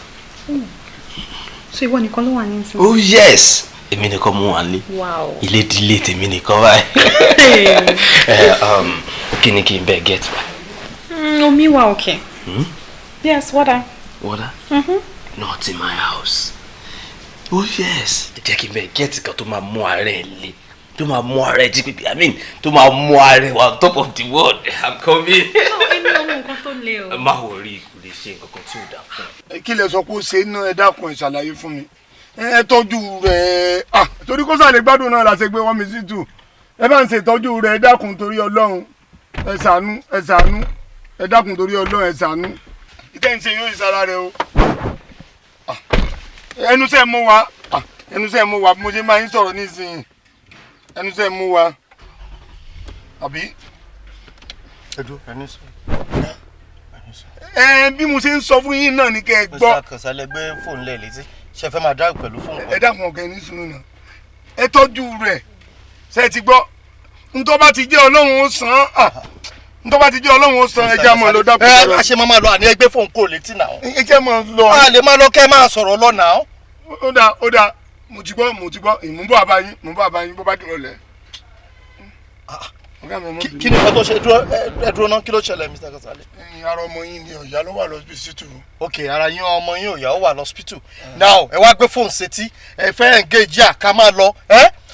So ìwọ nìkan ló wà ní ìsìn? Oh yes. Èmi nìkan mú wá ní. Wow. Ilé dílé tèmi nìkan báyìí. Kí ni kí n bẹ́ẹ̀ get by? Omi wà okay. Yes, water. Water? Not in my house. Oh yes. Jẹ́ kí n bẹ́ẹ̀ get kan tó máa mú ààrẹ lé. Tó máa mú ààrẹ jí pípé. I mean, tó máa mú ààrẹ wà on top of the world. I'm coming. Èmi ò mọ nǹkan tó le o. Má worry, kò lè ṣe nǹkan kan tí ò dá fún. Kí lẹ sọ pé ó ṣe náà ẹ dákun ẹ ṣàlàyé fún mi. Ẹ tọ́jú rẹ̀ torí kó sàlẹ̀ gbádùn náà la ṣe gbé wọ́n mi sí tù. Ẹ bá ń ṣe ìtọ́jú rẹ̀ ẹ dákun torí Ọlọ́run. Ẹ ṣàánú ẹ dákun torí Ọlọ́run ẹ ṣàánú. Ìtẹ́ ń ṣe yóò ìsara rẹ o. Ẹnu sẹ́ mú wa bí mo ṣe máa ń sọ̀rọ̀ nísìnyí. Ẹnu sẹ́ mú wa. Àbí? Bí mo ṣe ń sọ fún yín náà ni kẹ́ ẹ gbọ́. Kọ̀sálẹ̀ gbé fóònù lẹ̀ létí. Ṣé fẹ́ máa dáhùn pẹ̀lú fóònù kan? Ẹ dákun ọ̀gá ẹni sùúrù náà. Ẹ tọ́jú rẹ̀. Ṣé ti gbọ́? Ntọ́ bá ti jẹ́ Ọlọ́run ó san án. Ntọ́ bá ti jẹ́ Ọlọ́run ó san ẹja mọ̀ ló dákun. A ṣe máa lọ àní ẹgbẹ́ fóònù kò létí náà. Ẹ jẹ́ mọ̀ lọ. A lè máa lọ kẹ́ máa sọ̀rọ̀ lọ náà. Ó dáa. Mo ti gbọ́. Ìmúbọ̀ àbáyín bó bá dúró lẹ̀. Kí ni nǹkan tó ṣe dúró náà? Kí ló ṣẹlẹ̀ Mr. Kasale? Ara ọmọ yín ni ọ̀yá ló wà lọ́sibítù. Ok, ara yín ọmọ yín ọ̀yá ó wà lọ́sibítù. Now ẹ wá gbé fóònù sétí ẹ fẹ́ engage à ká máa lọ.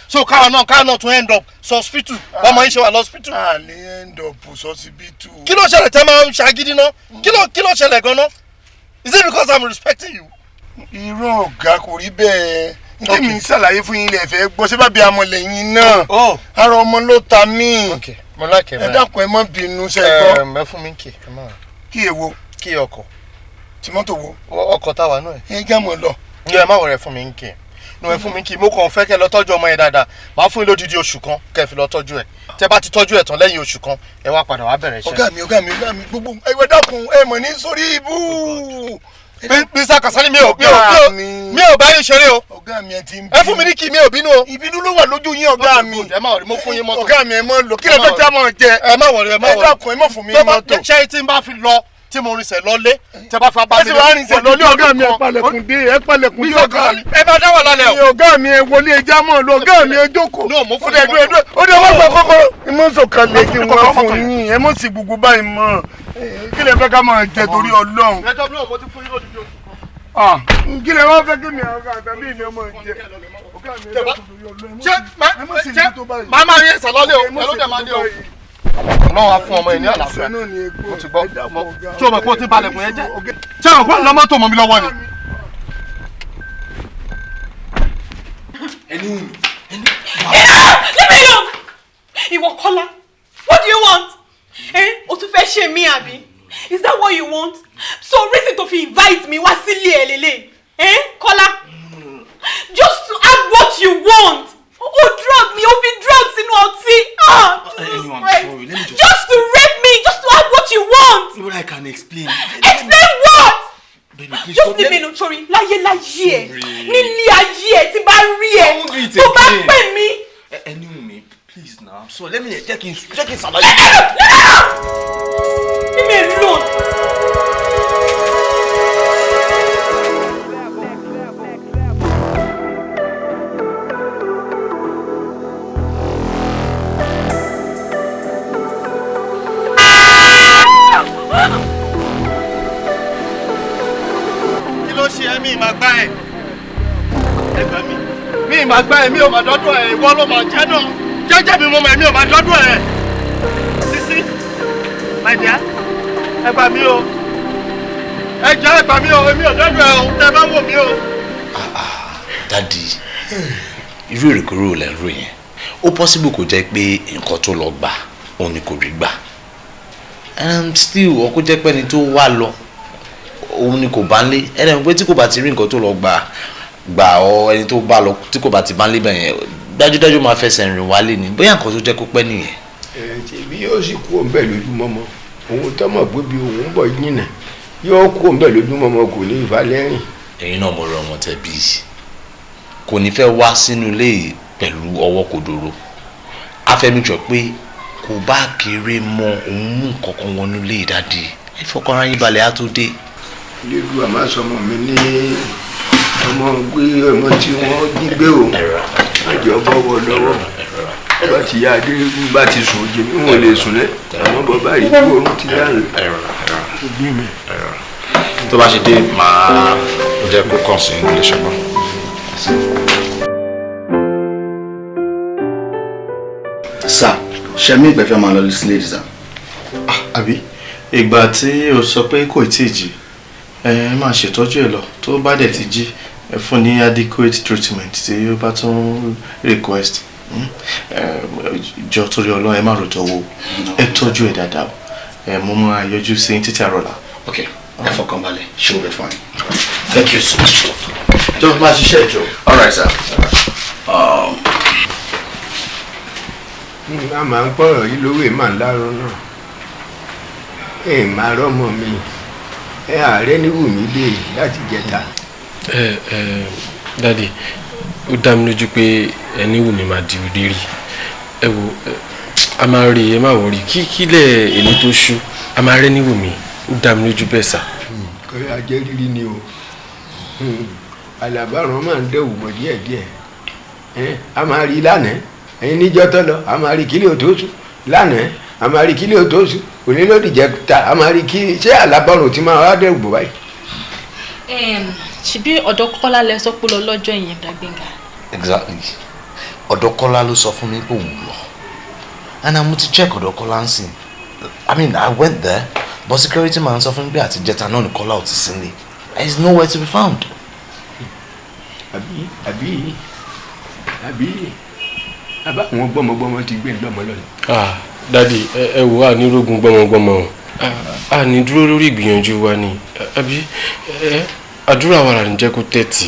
So káwọn náà tún end up sọ́sibítù ọmọ yín ṣe wà lọ́sibítù. A lè end up sọ́sibítù. Kí ló ṣẹlẹ̀ tẹ́ máa ń ṣagídí náà? Kí ló ṣẹlẹ̀ gan-an? Is it because I'm respecting you? Irú ọ̀gá kò rí bẹ́ẹ̀. Ǹjẹ́ mi ń ṣàlàyé fún yín lẹ̀ fẹ́ gbọ́ ṣé bá bí amọ̀lẹ́yìn náà? Ara ọmọ ló ta mí. Ok, mo láìkẹ́ mẹ́rin. Ẹ dákun ẹ má bínú sẹ́kọ̀. Ẹ fún mi ń kì ẹ máa. Kí èwo? Kí ọkọ̀. Tí mọ́tò wo? Ọkọ̀ táwa náà. Ẹ já mọ̀ lọ. Ní ẹ má wọ̀rẹ̀ fún mi ń kì. Ní ẹ fún mi ń kì. Mo kàn fẹ́ kẹ́ lọ tọ́jú ọmọ yẹn dáadáa. Màá fún yín lódìdí oṣù kan kẹ́ fi lọ tọ́jú ẹ̀. Tẹ́ bá ti tọ́jú ẹ̀ tán lẹ́yìn oṣù kan ẹ wá padà wá bẹ̀rẹ̀ iṣẹ́. Ọ̀gá mi gbogbo ẹ dákun ẹ mọ̀ ní sórí ibú. Mr. Kasale mi ò bá yín ṣeré o. Ọ̀gá mi ẹ ti ń bínú. Ẹ fún mi ní kí mi ò bínú o. Ìbínú ló wà lójú yín ọ̀gá mi. Ẹ má wọrí mo fún yín mọ́tò. Ọ̀gá mi ẹ mọ́ lọ kí lè fẹ́ já mọ́ jẹ. Ẹ má wọrí. Ẹ dákun ẹ mọ́ fún mi mọ́tò. Ṣé tí n bá fi lọ tí mo rinṣẹ́ lọ́lé tẹ bá fa bá mi. Ẹ sì wá rinṣẹ́ lọ́lé ọ̀gá mi ẹ palẹ̀kùn dé ọ̀gá mi. Ẹ bá dá wà lálẹ́ o. Ọ̀gá mi ẹ wọlé ẹja mọ́ lọ ọ̀gá mi ẹ jókòó. No mo fún yín mọ́tò. Ó dé wọ́n gbọ́ kọ́kọ́rọ́. Ẹ mọ́ sọ̀kalẹ̀ kí wọ́n fún yín ẹ mọ́ sì gbogbo báyìí mọ́. Kí lè fẹ́ ká máa jẹ torí Ọlọ́run. Ẹjọ́ bí mo ti fún yín lódìdí oṣù. Kí lè wá fẹ́ kí mi àtàbí ìlú ọmọ jẹ. Máa máa rí ẹ̀sà lọ́lé o, ẹ̀ló dẹ̀ máa dé o. Ọlọ́run á fún ọmọ ẹ̀ ní àlàáfíà. Mo ti gbọ́. Tí o mọ̀ pé o ti balẹ̀kùn yẹn jẹ́. Ṣé o kọ́ lọ́mọ́ tó mọ̀ mi lọ́wọ́ ni? Leave me alone! Ìwọ Kọ́lá, what do you want? O tún fẹ́ ṣe mí àbí? Is that what you want? So reason to invite me wá sílé ẹ̀ lélẹ̀. Kọ́lá, just to have what you want. Drug me, fi drug sínú ọtí. Just to rape me, just to have what you want. But I can explain. Explain what? Baby, please just leave me alone, sorry. Láyé ẹ̀, nílé ayé ẹ̀ tí bá rí ẹ̀, tó bá pè mí. Anyway, please now. I'm sorry. Let me check in some. Leave me alone. Mi ì máa gbá ẹ̀. Ẹgbẹ́ mi ì máa gbá ẹ̀, mi ò máa dọ́dọ̀ ẹ̀, ìwọ ló máa jẹ́ náà. Jẹ́jẹ́ mi mo mọ̀ ẹ̀, mi ò máa dọ́dọ̀ ẹ̀. Sisi, my dear, ẹ gbà mí o. Ẹ jẹ́ ẹ gbà mí o, èmi ò dọ́dọ̀ ẹ̀ o, tẹ́ ẹ bá wò mí o. Dádì, irú èrèkóró lẹ̀ ń rò yẹn. Ó possible kò jẹ́ pé nǹkan tó lọ gbà, òun ni kò rí gbà. And still, ó kó jẹ́ pé ẹni tó wá lọ òun ni kò bá ń lé ẹni pé tí kò bá ti rí nǹkan tó lọ gbà ọ ẹni tó bá lọ tí kò bá ti bá ń lé bẹ̀yẹn dájúdájú máa fẹsẹ̀ rìn wálé ni bóyá nǹkan tó jẹ́ kó pẹ́ nìyẹn. bí yóò sì kú òun bẹ́ẹ̀ lójúmọ́mọ́ òun tọ́mọ̀ pé bí òun bọ̀ yìnà yóò kú òun bẹ́ẹ̀ lójúmọ́mọ́ kò ní ìfalẹ́rìn. ẹ̀yin náà mo rọ ọmọ tẹ bí kò ní fẹ́ wá sínú ilé pẹ̀lú ọwọ́ kòdòrò afẹ́míjọ pé kò bá kéré mọ òun mú nǹkankan wọnú ilé ìdádì ìfọkànra yín balẹ̀ á tó dé. lélu àmọ́ sọmọ mi ní ọmọ tí wọ́n jí gbé o àjọ bọ́wọ́ lọ́wọ́ bá ti yá adé bá ti sùn ojú mi wọn lè sùn lẹ àmọ́ bọ́ báyìí kú oorun ti yá rẹ. tó bá ṣe dé máa jẹ́ kó kàn sí ilé ṣọgbọ́n. sà ṣẹ́mi ìgbẹ́fẹ́ máa lọ sí lady sà. àbí ìgbà tí o sọ pé kò tí ì jí ẹ máa ṣètọ́jú ẹ lọ tó bá dẹ̀ ti jí ẹ fún ní adequate treatment tí ó bá tún request jọ torí Ọlọ́run ẹ má rò tọwọ́ ẹ tọ́jú ẹ dáadáa mo máa yọjú sí títí àrọ̀là. ok ẹ fọkàn balẹ̀ ṣé o rẹ fún mi. thank you so much. jọ máa ṣiṣẹ́ ìjọ. all right sir. a máa ń pọ̀rọ̀ yìí lówó èèmà ńlárọ̀ náà máa rọ́mọ mi ààrẹ ní Wùmí dé láti jẹta. dádì ó dá mi lójú pé ẹni Wùmí máa di òde rí ẹ wo a máa rí ẹ máa wọrí kílẹ̀ èmi tó ṣú a máa rẹ́ ní Wùmí ó dá mi lójú bẹ́ẹ̀ sà. kọ́lé ajẹ́ rírí ni o àlàbàrán máa ń dẹ̀wù mọ́ díẹ̀díẹ̀ a máa rí lánàá ẹ̀yin níjọ́ tó lọ a máa rí kílẹ̀ òtóṣù lánàá a máa rí kílẹ̀ òtóṣù òní ló dìjẹ́ ta a máa rí kí ṣé àlàbàrán ti máa wá dẹ̀wù bọ̀ báyìí. ṣebí ọ̀dọ̀ Kọ́lá lẹ sọ pé lọ lọ́jọ́ yẹn Gbénga. exactly ọ̀dọ̀ Kọ́lá ló sọ fún mi pé òun lọ and mo ti check ọ̀dọ̀ Kọ́lá ń sìn I mean I went there but security man sọ fún mi pé àti jẹta náà ní Kọ́lá ò ti sílé there is nowhere to be found. àbí àwọn gbọ́mọgbọ́mọ ti gbé ńlọmọ lọ́nà. dádì ẹ wò á ní rógun gbọ́mọgbọ́mọ o a ní dúró lórí ìgbìyànjú wa ni àbí àdúrà wa là ń jẹ́ kó tẹ̀tì.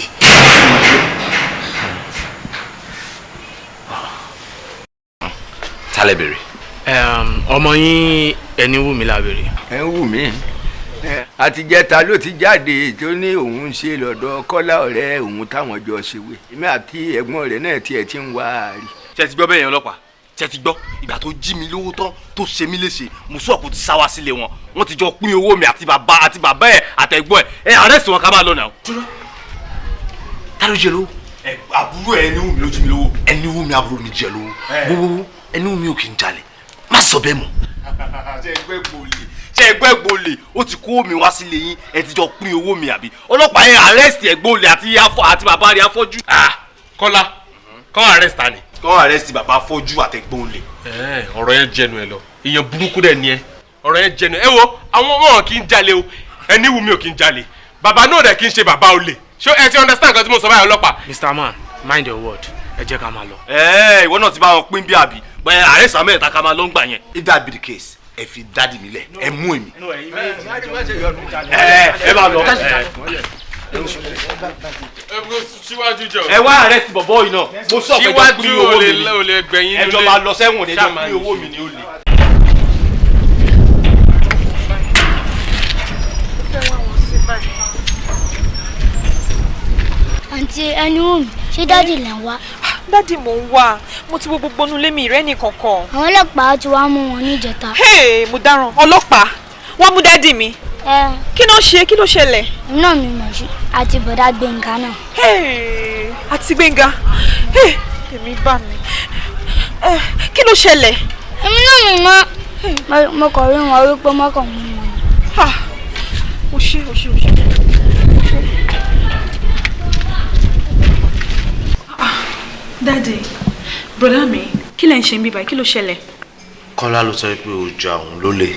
tálẹ̀ bèrè. ọmọ yín ẹni Wùmí la bèrè. ẹ ń wù mí àtijẹ́ta ló ti jáde tó ní òun ṣe lọ́dọ̀ Kọ́lá ọ̀rẹ́ òun táwọn jọ ṣe wé èmi àti ẹ̀gbọ́n rẹ̀ náà tiẹ̀ ti ń wá a rí. ṣé ti gbọ́ bẹ́ẹ̀ yẹn ọlọ́pàá ṣé ti gbọ́ ìgbà tó jí mi lówó tán tó ṣe mí léṣe mo sọ kó ti sá wá sílé wọn wọ́n ti jọ pín owó mi àti bàbá ẹ̀ àtẹ̀gbọ́n ẹ̀ àrẹ́sì wọn ká máa lọ nà. ta ló jẹ lówó. àbúrò ẹni Wùmí ló jí mi lówó. ẹni Wùmí àbúrò mi jẹ lówó gbogbo ẹni Wùmí ò kì í jalè má sọ bẹ́ẹ̀ mọ́. ṣé ẹgbẹ́ gbòòlè ó ti kó mi wá sílé yín ẹ ti jọ pín owó mi àbí ọlọ́pàá yẹn àrẹ́sì ẹ̀gbọ́n olè àti bàbá rẹ̀ afọ́jú. Kọ́lá kọ́ àrẹ́sì ta ni. kọ́ àrẹ́sì bàbá afọ́jú àtẹ̀gbọ́n olè. ọ̀rọ̀ yẹn jẹnu ẹ lọ èèyàn burúkú dẹ̀ ni ẹ ọ̀rọ̀ yẹn jẹnu ẹ wo àwọn ọmọ kì í jalè o ẹni Wùmí ò kì í jalè bàbá náà dẹ̀ kì í ṣe bàbá olè ṣé ẹ ti understand nǹkan tí mo sọ báyìí ọlọ́pàá. Mr. Man mind your word ẹ jẹ́ ká máa lọ. ìwọ náà ti bá wọn pín bí àbí bẹ́ẹ̀ àrẹ́sì àmọ́ ẹ̀ta ká máa lọ ń gbà yẹn. if that be the case ẹ fi dádì mi lẹ ẹ mú èmi. ẹ bá lọ. síwájú jọ. ẹ wá àrẹ́sì bọ̀bọ̀ yìí náà mo sọ pé ẹjọ́ pín owó mi ni olè gbẹ̀yìn ẹjọ́ máa lọ sẹ́wọ̀n ẹjọ́ pín owó mi ni ó lè. àǹtí ẹni Wùmí ṣé dádì lẹ̀ ń wá. dádì mò ń wá mo ti wo gbogbo inú ilé mi ìrẹ́ nìkankan. àwọn ọlọ́pàá ti wá mú wọn níjẹta. mo dáràn ọlọ́pàá wọ́n mú dádì mi. kí ló ṣe kí ló ṣẹlẹ̀. èmi náà mi mọ̀ sí àti bọ̀dá Gbénga náà. àti Gbénga èmi bá mi kí ló ṣẹlẹ̀. èmi náà mi mọ̀ mo kàn rí wọn wípé mọ́kàn mú wọn ni. o ṣe. Daddy, brother mi, kí lẹ ń ṣe ń bí báyìí, kí ló ṣẹlẹ̀? Kọ́lá ló sọ pé ó ja òun lólè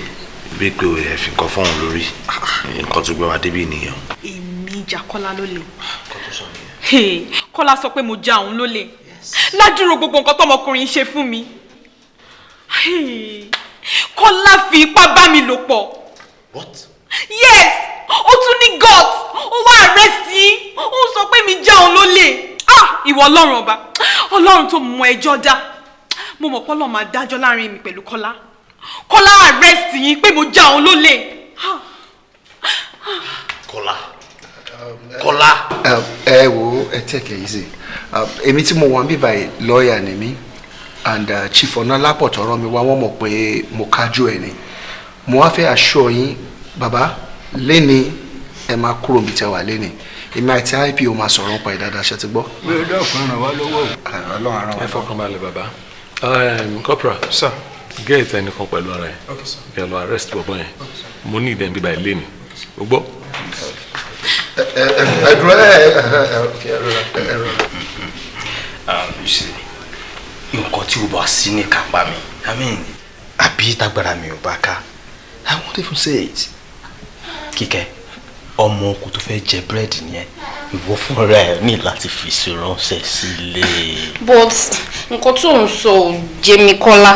bí pé ó yẹ fi kọ́ fún òun lórí nǹkan tó gbé wa débi nìyẹn. Èmi ja Kọ́lá lólè. Kọ́lá sọ pé mo ja òun lólè. Ládùúrò gbogbo nǹkan tọmọkùnrin ṣe fún mi. Kọ́lá fi ipá bá mi lò pọ̀. What? Yes, ó tún ní gut ó wá arrest yín ó sọ pé mi já òun lólè ìwọ ọlọ́run ọba ọlọ́run tó mọ ẹjọ́ dá mo mọ̀ pé Ọlọ́run máa dájọ́ láàrin mi pẹ̀lú Kọ́lá Kọ́lá arrest yín pé mo já òun lólè. Kọ́lá. Ẹ wo ẹ take it easy èmi tí mo wà níbí báyìí lọ́ọ̀yà ni mí and Chief Ọ̀nàlápọ̀ tọrọ mi wá wọ́n mọ̀ pé mo kájú ẹ̀ ni mo wá fẹ́ assure yín bàbá lẹ́ni ẹ máa kúrò níbi tí a wà lẹ́ni èmi àti IPO máa sọ̀rọ̀ nípa ìdáadáa ṣe ti gbọ́. mi ò dọ́kun ràn wá lọ́wọ́. Ọlọ́run ara wa. ẹ fọkàn balẹ̀ bàbá corporal sir gẹ́ẹ̀tì ẹnìkan pẹ̀lú ara ẹ̀ kẹ́ lọ arrest bọ̀bọ̀ yẹn mo ní ìdẹ́n bíbá ilé ni o gbọ́. nǹkan tí o bá sí ní kápá mi àbí tágbára mi ò bá ká I won't even say it. Kíkẹ́ ọmọ kò tó fẹ́ jẹ búrẹ́dì nìyẹn ìwọ fúnra ẹ ní láti fi sí ránṣẹ́ sílé. but nǹkan tó ń sọ ò jẹ mi Kọ́lá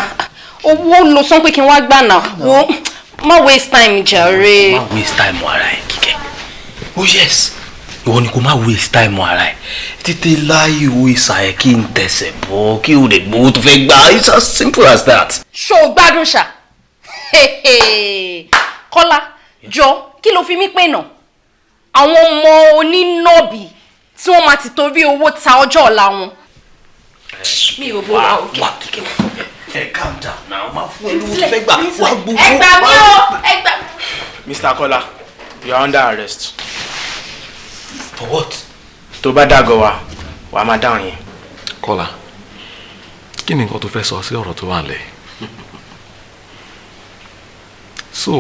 owó ló sọ pé kí n wá gbà náà wo má waste time jàre. má waste time ara ẹ Kíkẹ́ oh yes ìwọ ni kò má waste time ara ẹ tètè láyé owó ìsàyẹ kí n tẹsẹ̀ bọ́ kí o lè gbowó tó fẹ́ gbà it's as simple as that. ṣó o gbádùn ṣá Kọ́lá jọ kí ló fi mí pè náà àwọn ọmọ onínọ́ọ̀bì tí wọ́n máa ti torí owó ta ọjọ́ ọ̀la wọn. mi ò bó wa òkè. calm down now máa fún ẹ lówó tó fẹ́ gbà wá gbowó. ẹ gbà mí o ẹ gbà. Mr. Kọ́lá you are under arrest. for what. tó bá dàgọ̀ wa wà á máa dáhùn yẹn. Kọ́lá kí ni nǹkan tó fẹ́ sọ sí ọ̀rọ̀ tó wà lẹ̀ so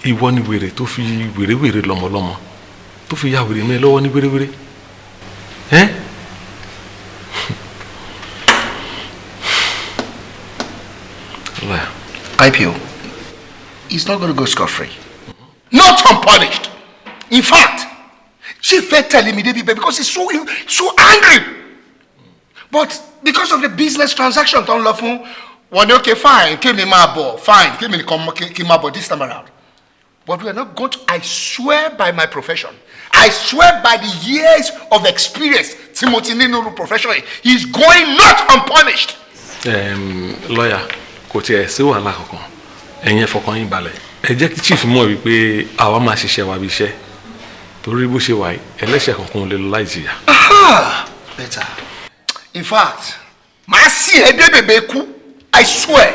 ìwọ ni wèrè tó fi wèrèwèrè lọ́mọlọ́mọ tó fi ya wèrè mẹ́ lọ́wọ́ ní wèrèwèrè ẹ́. IPO he's not going to go scot-free. Not unpunished. In fact she felt telling me David because he's so angry. But because of the business transaction tó ń lọ fún wọn ni okay fine kí mi máa bọ̀ fine kí mi kí máa bọ̀ this time around. But we are not going to, I swear by my profession, I swear by the years of experience Timothy nínú profession he's going not unpunished. Lawyer kò tiẹ̀ sí wàhálà kankan ẹ̀yin ẹ fọkàn yín balẹ̀ ẹ jẹ́ kí chief mọ̀ wípé àwa máa ṣiṣẹ́ wa bí iṣẹ́ torí bó ṣe wà ẹlẹ́ṣẹ̀ kankan lè lọ láì jìyà. Better. In fact màá sì ẹ dé bèbè kú I swear.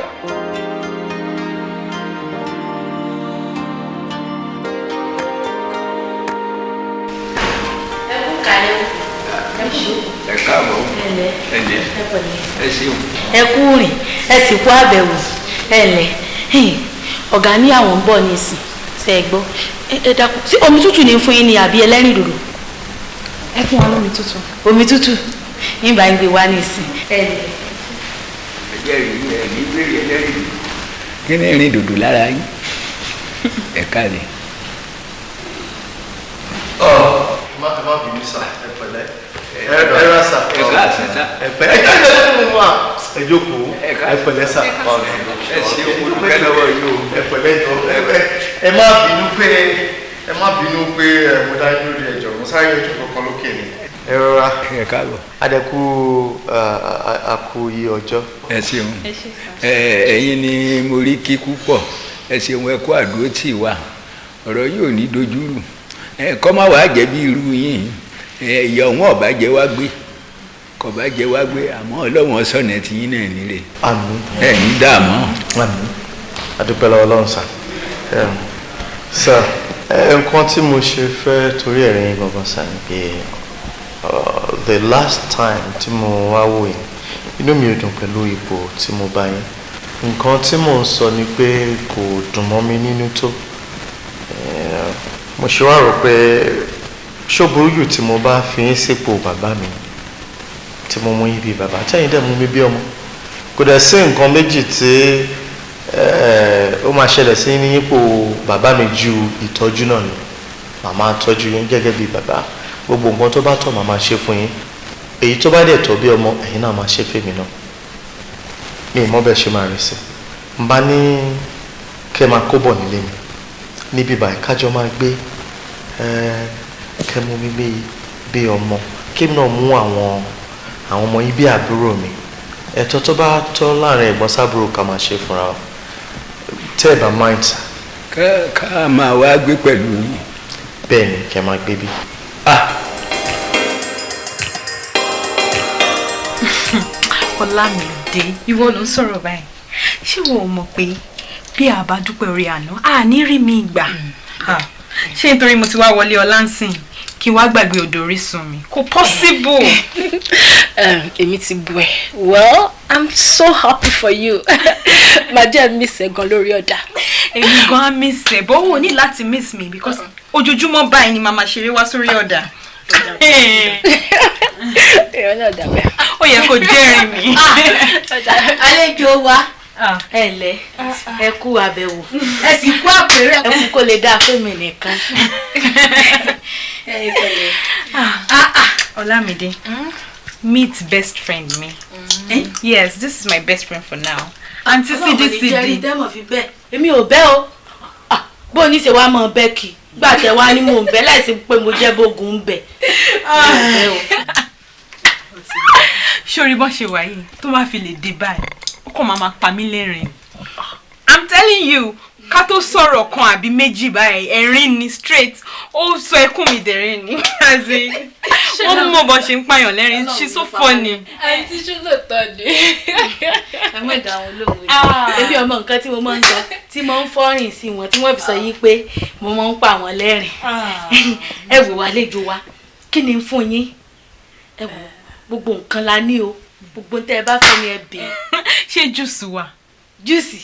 ẹ káàbọ̀ ẹ ṣeun. ẹ kú rìn ẹ sì kú àbẹ̀wò ẹ lẹ̀ ọ̀gá ní àwọn ń bọ̀ nísìn ṣe é gbọ́ ẹ dákun sí omi tútù ní fún yín ni àbí ẹlẹ́rìn dòdò. ẹ fún wa lómi tútù. omi tútù nígbà ń gbé wá nísìn ẹ lẹ̀. ẹjẹ rí ẹ ní bèrè ẹlẹ́rìí dòdò kí ni ìrìn dòdò lára yín ẹ káàlẹ̀. má bínú sá ẹ pẹ̀lẹ́ ẹ rà sá ẹ káàsì sá ẹ pẹ̀lẹ́ ẹ jókòó ẹ pẹ̀lẹ́ sá ẹ ṣe olùkẹ́ lọ́wọ́ yìí o ẹ pẹ̀lẹ́ jọ ẹ má bínú pé mo dá yín lórí ẹjọ́ mo sáré ojú kankan lókè ni. ẹ rọra ẹ káàbọ̀. adẹ́kù àkúyí ọjọ́. ẹ ṣeun ẹ̀yin ni mo rí kíkú pọ̀ ẹ ṣeun ẹ kú àdúró tì wá ọ̀rọ̀ yìí ò ní dojúrù kọ́ má wàá jẹ́ bí irú yín ìyá òun ọ̀bá jẹ́ wá gbé kò bá jẹ́ wá gbé àmọ́ ọlọ́run sọ̀nà tí yín náà nílé. àmín. ẹ ní dààmú. àmín. adúpẹ́ lọ́wọ́ ọlọ́run sà. sà nǹkan tí mo ṣe fẹ́ torí ẹ̀rín yín gangan sà ni pé the last time tí mo wá wò yín inú mi ò dùn pẹ̀lú ipò tí mo bá yín nǹkan tí mò ń sọ ni pé kò dùn mọ́ mi nínú tó mo ṣe wá rò pé ṣó burú jù tí mo bá fi yín sípò bàbá mi tí mo mú yín bí bàbá tẹ́yìn dẹ̀ mú mi bí ọmọ kò dẹ̀ sí nǹkan méjì tí ó máa ṣẹlẹ̀ sí ní ipò bàbá mi ju ìtọ́jú náà ni màmá tọ́jú yín gẹ́gẹ́ bí bàbá gbogbo nǹkan tó bá tọ́ màmá ṣe fún yín èyí tó bá dẹ̀ tọ́ bí ọmọ ẹ̀yin náà máa ṣe fèmí náà mi ì mọ̀ bẹ́ẹ̀ ṣe máa rí sí n bá ní kẹ́ máa kó bọ̀ nílé mi níbí báyìí kájọ máa gbé kẹ́ mú mi bí ọmọ kí náà mú àwọn ọmọ yìí bí àbúrò mi ẹ̀tọ́ tó bá tọ́ láàrin ẹ̀gbọ́n sábúrò ká máa ṣe fúnra wa tẹ́ ẹ̀ bá mind. ká máa wá gbé pẹ̀lú yín. bẹ́ẹ̀ ni kẹ́ máa gbé bí. Ọlámídé ìwọ ló ń sọ̀rọ̀ báyìí ṣé wo mọ̀ pé bí a bá dúpẹ́ orí àná a ní rí mi gbà ṣé nítorí mo ti wá wọlé ọlánsìn kí n wá gbàgbé odò orísun mi kò possible. èmi ti bú ẹ. Well, I'm so happy for you. Màá jẹ́ miss ẹ gan lórí ọ̀dà. èmi gan á miss ẹ bó wò ní láti miss me because ojoojúmọ́ báyìí ni màmá ṣeré wá sórí ọ̀dà. èèyàn náà dàbẹ́. ó yẹ kó jẹ́rìí mi. àlejò wa ẹ lẹ ẹ kú àbẹ̀wò ẹ sì kú àpérè ẹ kú kó lè dáa fún mi nìkan. Olamide, meet best friend me. Yes, this is my best friend for now. Auntie CD. Demo fi bẹ́ẹ̀. Èmi ò bẹ́ o. Bó ní ṣe wá mọ bẹ́ kì. Gbà tẹ́ wá ní mò ń bẹ́ láìsí pé mo jẹ́ bógun ń bẹ̀. Sori bọ́n ṣe wà yìí tó máa fi lè dé báyìí. Ó kàn máa pa mí lẹ́rìn. I'm telling you, ká tó sọ̀rọ̀ kan àbí méjì báyìí ẹ̀rín ni straight ó sọ ẹkún mi dẹ̀rín ni wọ́n mú bọ́ ṣe ń pààyàn lẹ́rìn she's so funny. àǹtí ṣúlò tọ́ ni ẹ mọ̀ ìdá àwọn olóògùn èmi ọmọ nǹkan tí mo máa ń sọ tí mo ń fọ́rìn sí wọn tí wọ́n fi sọ yìí pé mo máa ń pa àwọn lẹ́rìn ẹ wò wá lẹ́jọ́ wa kí ni ń fún yín ẹ wò gbogbo nǹkan la ní o gbogbo tẹ́ ẹ bá fẹ́ ni ẹ bẹ̀. ṣé júùsì wà. júùsì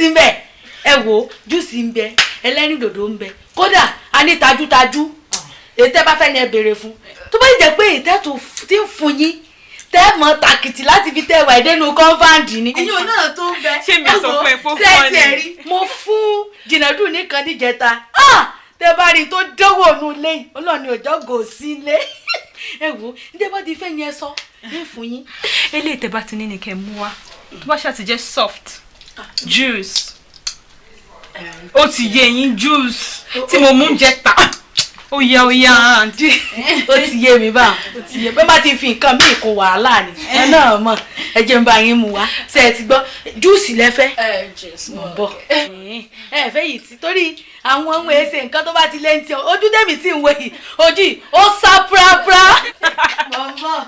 ń bẹ ẹ wo júùsì ń bẹ ẹlẹ́rìndòdò ń bẹ kódà a ní tajútajú èyí tẹ́ bá fẹ́ ni ẹ béèrè fún tó bá jẹ́ pé èyí tẹ́ tó ti ń fún yín tẹ́ mọ tàkìtì láti fi tẹ́ wà ìdẹ́nu kọ́ńfàǹdì ni. èyí ò náà tó ń bẹ ṣé mi sọ fún ẹ pé fún ọ ni. mo fún jìnnàdù nìkan níjẹta tẹ́ bá rí tó dánwò nù lẹ́yìn ọlọ́ọ̀ni òjọ́ gò sí lé ẹ wo ní bá ti fẹ́ yẹn sọ ní fún yín. eléyìí tẹ́ bá ti ní ni kẹ́ mú wá tó bá ṣáà ti jẹ́ soft juice ó ti yé yín juice tí mo mú jẹ ta ó yá àǹtí. ó ti yé mi bá ó ti yé pé má ti fi nǹkan míì kó wàhálà ni ẹ náà mọ̀ ẹ jẹ́ n bá yín mu wá ṣe ẹ ti gbọ́ júùsì lẹ́fẹ́ mọ̀ bọ̀ ẹ fẹ́ yìí ti torí àwọn ohun èsè nǹkan tó bá ti lé ní ti ojú tèmi tí ń wo yìí ojú ó sá púrápúrá mọ̀ bọ̀.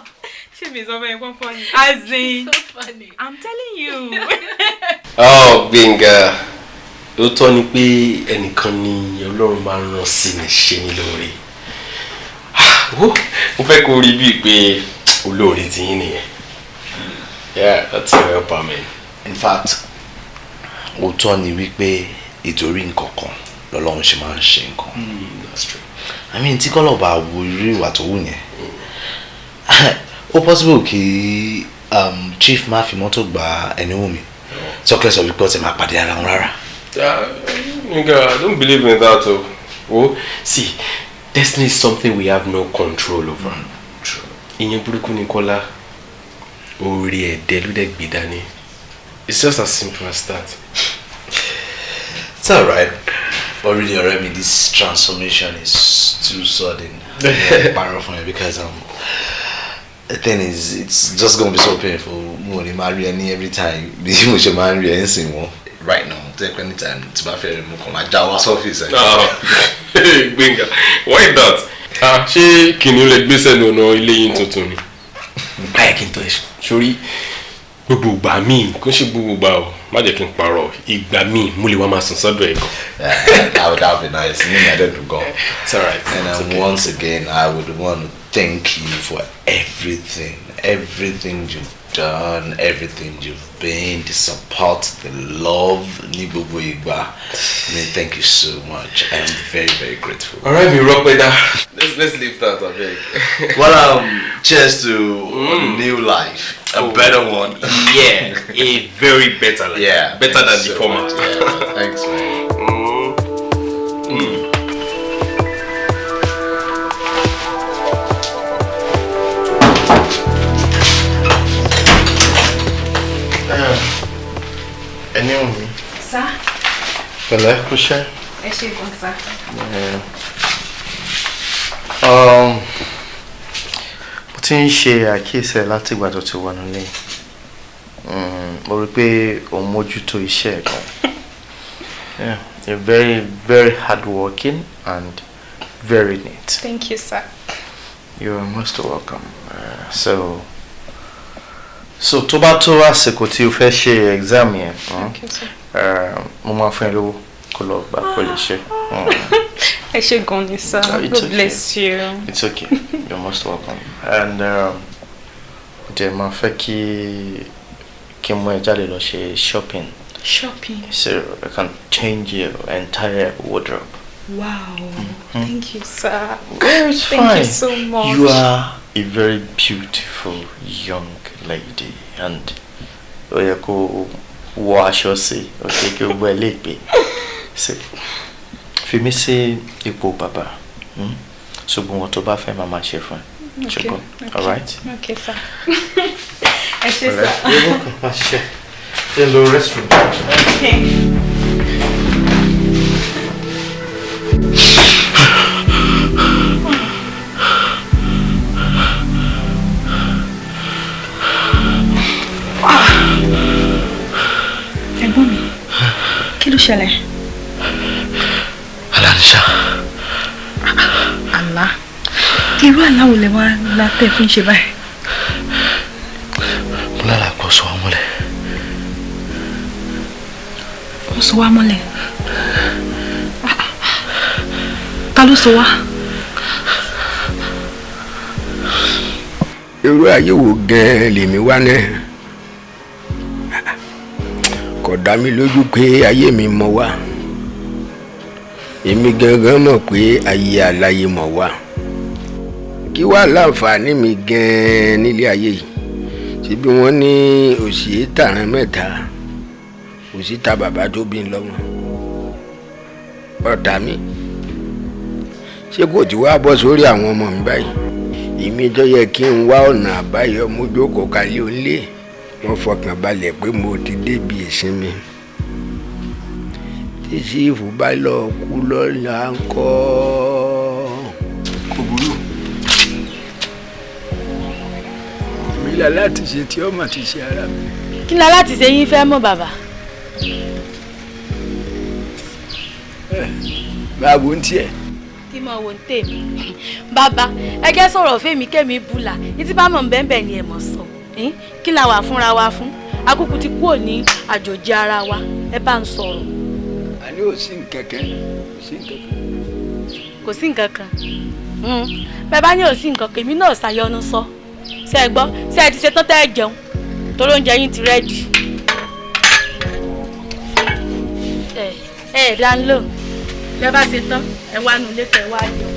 ṣé mi sọ fún ẹ pọ́npọ́n ni as in I'm telling you. Gbénga ó tọ́ ni pé ẹnìkan ni Ọlọ́run máa ń rán sí mi ṣe ní lóore mo fẹ́ kó rí bíi pé olóore ti yín nìyẹn. Yeah, that's a helper, man. In fact òótọ́ ni wípé ìtorí nǹkan kan lọ́lọ́run ṣe máa ń ṣe nǹkan. That's true. I mean tí kọ́lọ̀ bá wo irú ìwà tó wù yẹn ó possible kí chief máa fi mọ́tò gba ẹni wù mí chocolate sọ wípé ọ̀tẹ̀ máa pàdé ara wọn rárá. I don't believe in that. Oh, see, destiny is something we have no control over. True. Ìyẹn burúkú ni Kọ́lá. Orí ẹ̀dẹ̀ ló dẹ̀ gbé dání. It's just as simple as that. It's alright. But really, already, this transformation is too sudden. Because the thing is, it's just gonna be so painful. Money marry any every time. The emotion marry anything. Right now, take any time to my fair move my Jawa's office. Hey, Gbénga, why that? Ṣé kìnìún lè gbé sẹ́nu ọ̀nà ilé yín tuntun ni? Báyìí kí n tó ẹ sórí gbogbo ìgbà míì kò ṣe gbogbo ìgbà o má jẹ́ kí n parọ́ ìgbà míì mo lè wá máa sùn sọ́dọ̀ ẹ̀ gan. That would be nice. I don't go. It's alright. And once again, I would want to thank you for everything you've done, everything you've been, the support, the love, ní gbogbo ìgbà. I mean, thank you so much. I am very, very grateful. Alright, me rock with that. Let's leave that, I beg. Well, cheers to a new life, a better one. Yeah, a very better life. Yeah, better than the former. Yeah, thanks, man. Ẹni ò mí. Sá. Pẹ̀lẹ́ kú ṣẹ́. Ẹ ṣe gan sá. mo ti ń ṣe àkíyèsí ẹ láti ìgbà tó ti wà nílé. Mo rí pé o mójútó iṣẹ́ ẹ̀ gan. Yeah, you're very, very hardworking and very neat. Thank you, sir. You are most welcome. So tó bá tó àsìkò tí o fẹ́ ṣe exam yẹn, mo máa fún ẹ lówó kó lọ gbà pẹ̀lú iṣẹ́. Ẹ ṣé gan ni, sir. God bless you. It's okay. You're most welcome. And dẹ̀ máa fẹ́ kí n mú ẹ jáde lọ ṣe shopping. Shopping? So I can change your entire wardrobe. Wow. Thank you, sir. It's Thank fine. you so much. You are a very beautiful young lady, and ó yẹ kó wọ aṣọ sí, ó yẹ kó wọ ẹlẹ́gbẹ́. Fi mí sí ipò bàbá. Ṣùgbọ́n wọn tó bá fẹ́ máa ṣe fún ẹ. Ṣùgbọ́n, all right? Okay, sir. Ẹ ṣé, sir. You're welcome. Hello, restroom. Okay. Ẹ̀gbọ́n mi, kí ló ṣẹlẹ̀? Àlá ni ṣá. Àlá? Irú àlá wo lẹ wá látẹ̀ fi ń ṣe báyìí? Mo lálàá pọ̀ sọ wá mọ́lẹ̀. Ó sọ wá mọ́lẹ̀? Ta ló sọ wá? Irú ayé wo gan-an lèmi wá náà? Kò dá mi lójú pé ayé mi mọ̀ wá. Èmi gangan mọ̀ pé ayé aláyé mọ̀ wá. Kí wá láǹfààní mi gan-an nílé ayé yìí? Ṣé bí wọ́n ní òṣì tàrán mẹ́ta, òṣì ta bàbá tó bí ń lọ́mọ. Ọ̀tá mi, ṣé kò tí wá bọ́ sórí àwọn ọmọ mi báyìí? Èmi tó yẹ kí n wá ọ̀nà àbáyọ mú jókòó kalẹ̀ òǹlé. Wọ́n fọkàn balẹ̀ pé mo ti débi ìsinmi. Tí sífù bá lọ kú lọ́la ń kọ́. Kò burú. Mi là láti ṣe tí ọmọ ti ṣe ara mi. Kí la láti ṣe yín fẹ́ mọ̀ bàbá? Báwo ń tiẹ̀? Kí mo wò ń tèmi. Bàbá, ẹ jẹ́ sọ̀rọ̀ fèmí kémi búlà. Ìtí bá mọ̀ bẹ́ẹ̀ ni ẹ mọ̀ sọ. Kí la wà fúnra wa fún? Akúkú ti kúrò ní àjòjì ara wa. Ẹ bá ń sọ̀rọ̀. Àní ò sí nǹkankan. Kò sí nǹkankan. Bẹ́ẹ̀ bá ní ò sí nǹkankan, èmi náà ṣàyọnu sọ. Ṣé ẹ gbọ́? Ṣé ẹ ti ṣe tán tẹ́ ẹ jẹun? Torí oúnjẹ yín ti rẹ́dì. Ẹ dá ń lò. Bẹ́ẹ̀ bá ṣe tán, ẹ wá nu ilé kẹ́ wá jẹun.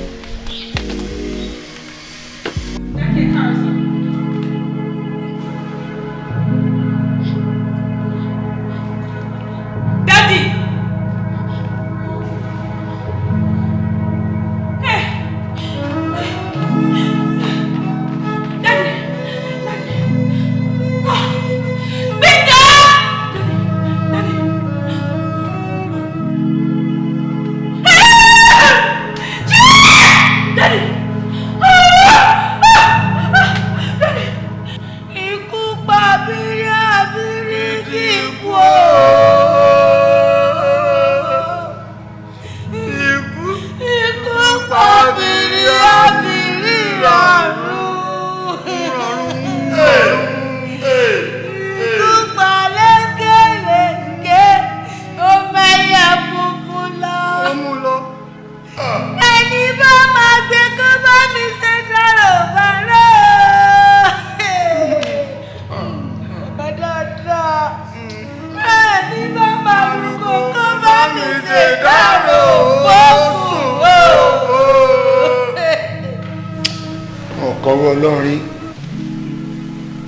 Ọ̀kọ̀rọ̀ Ọlọ́run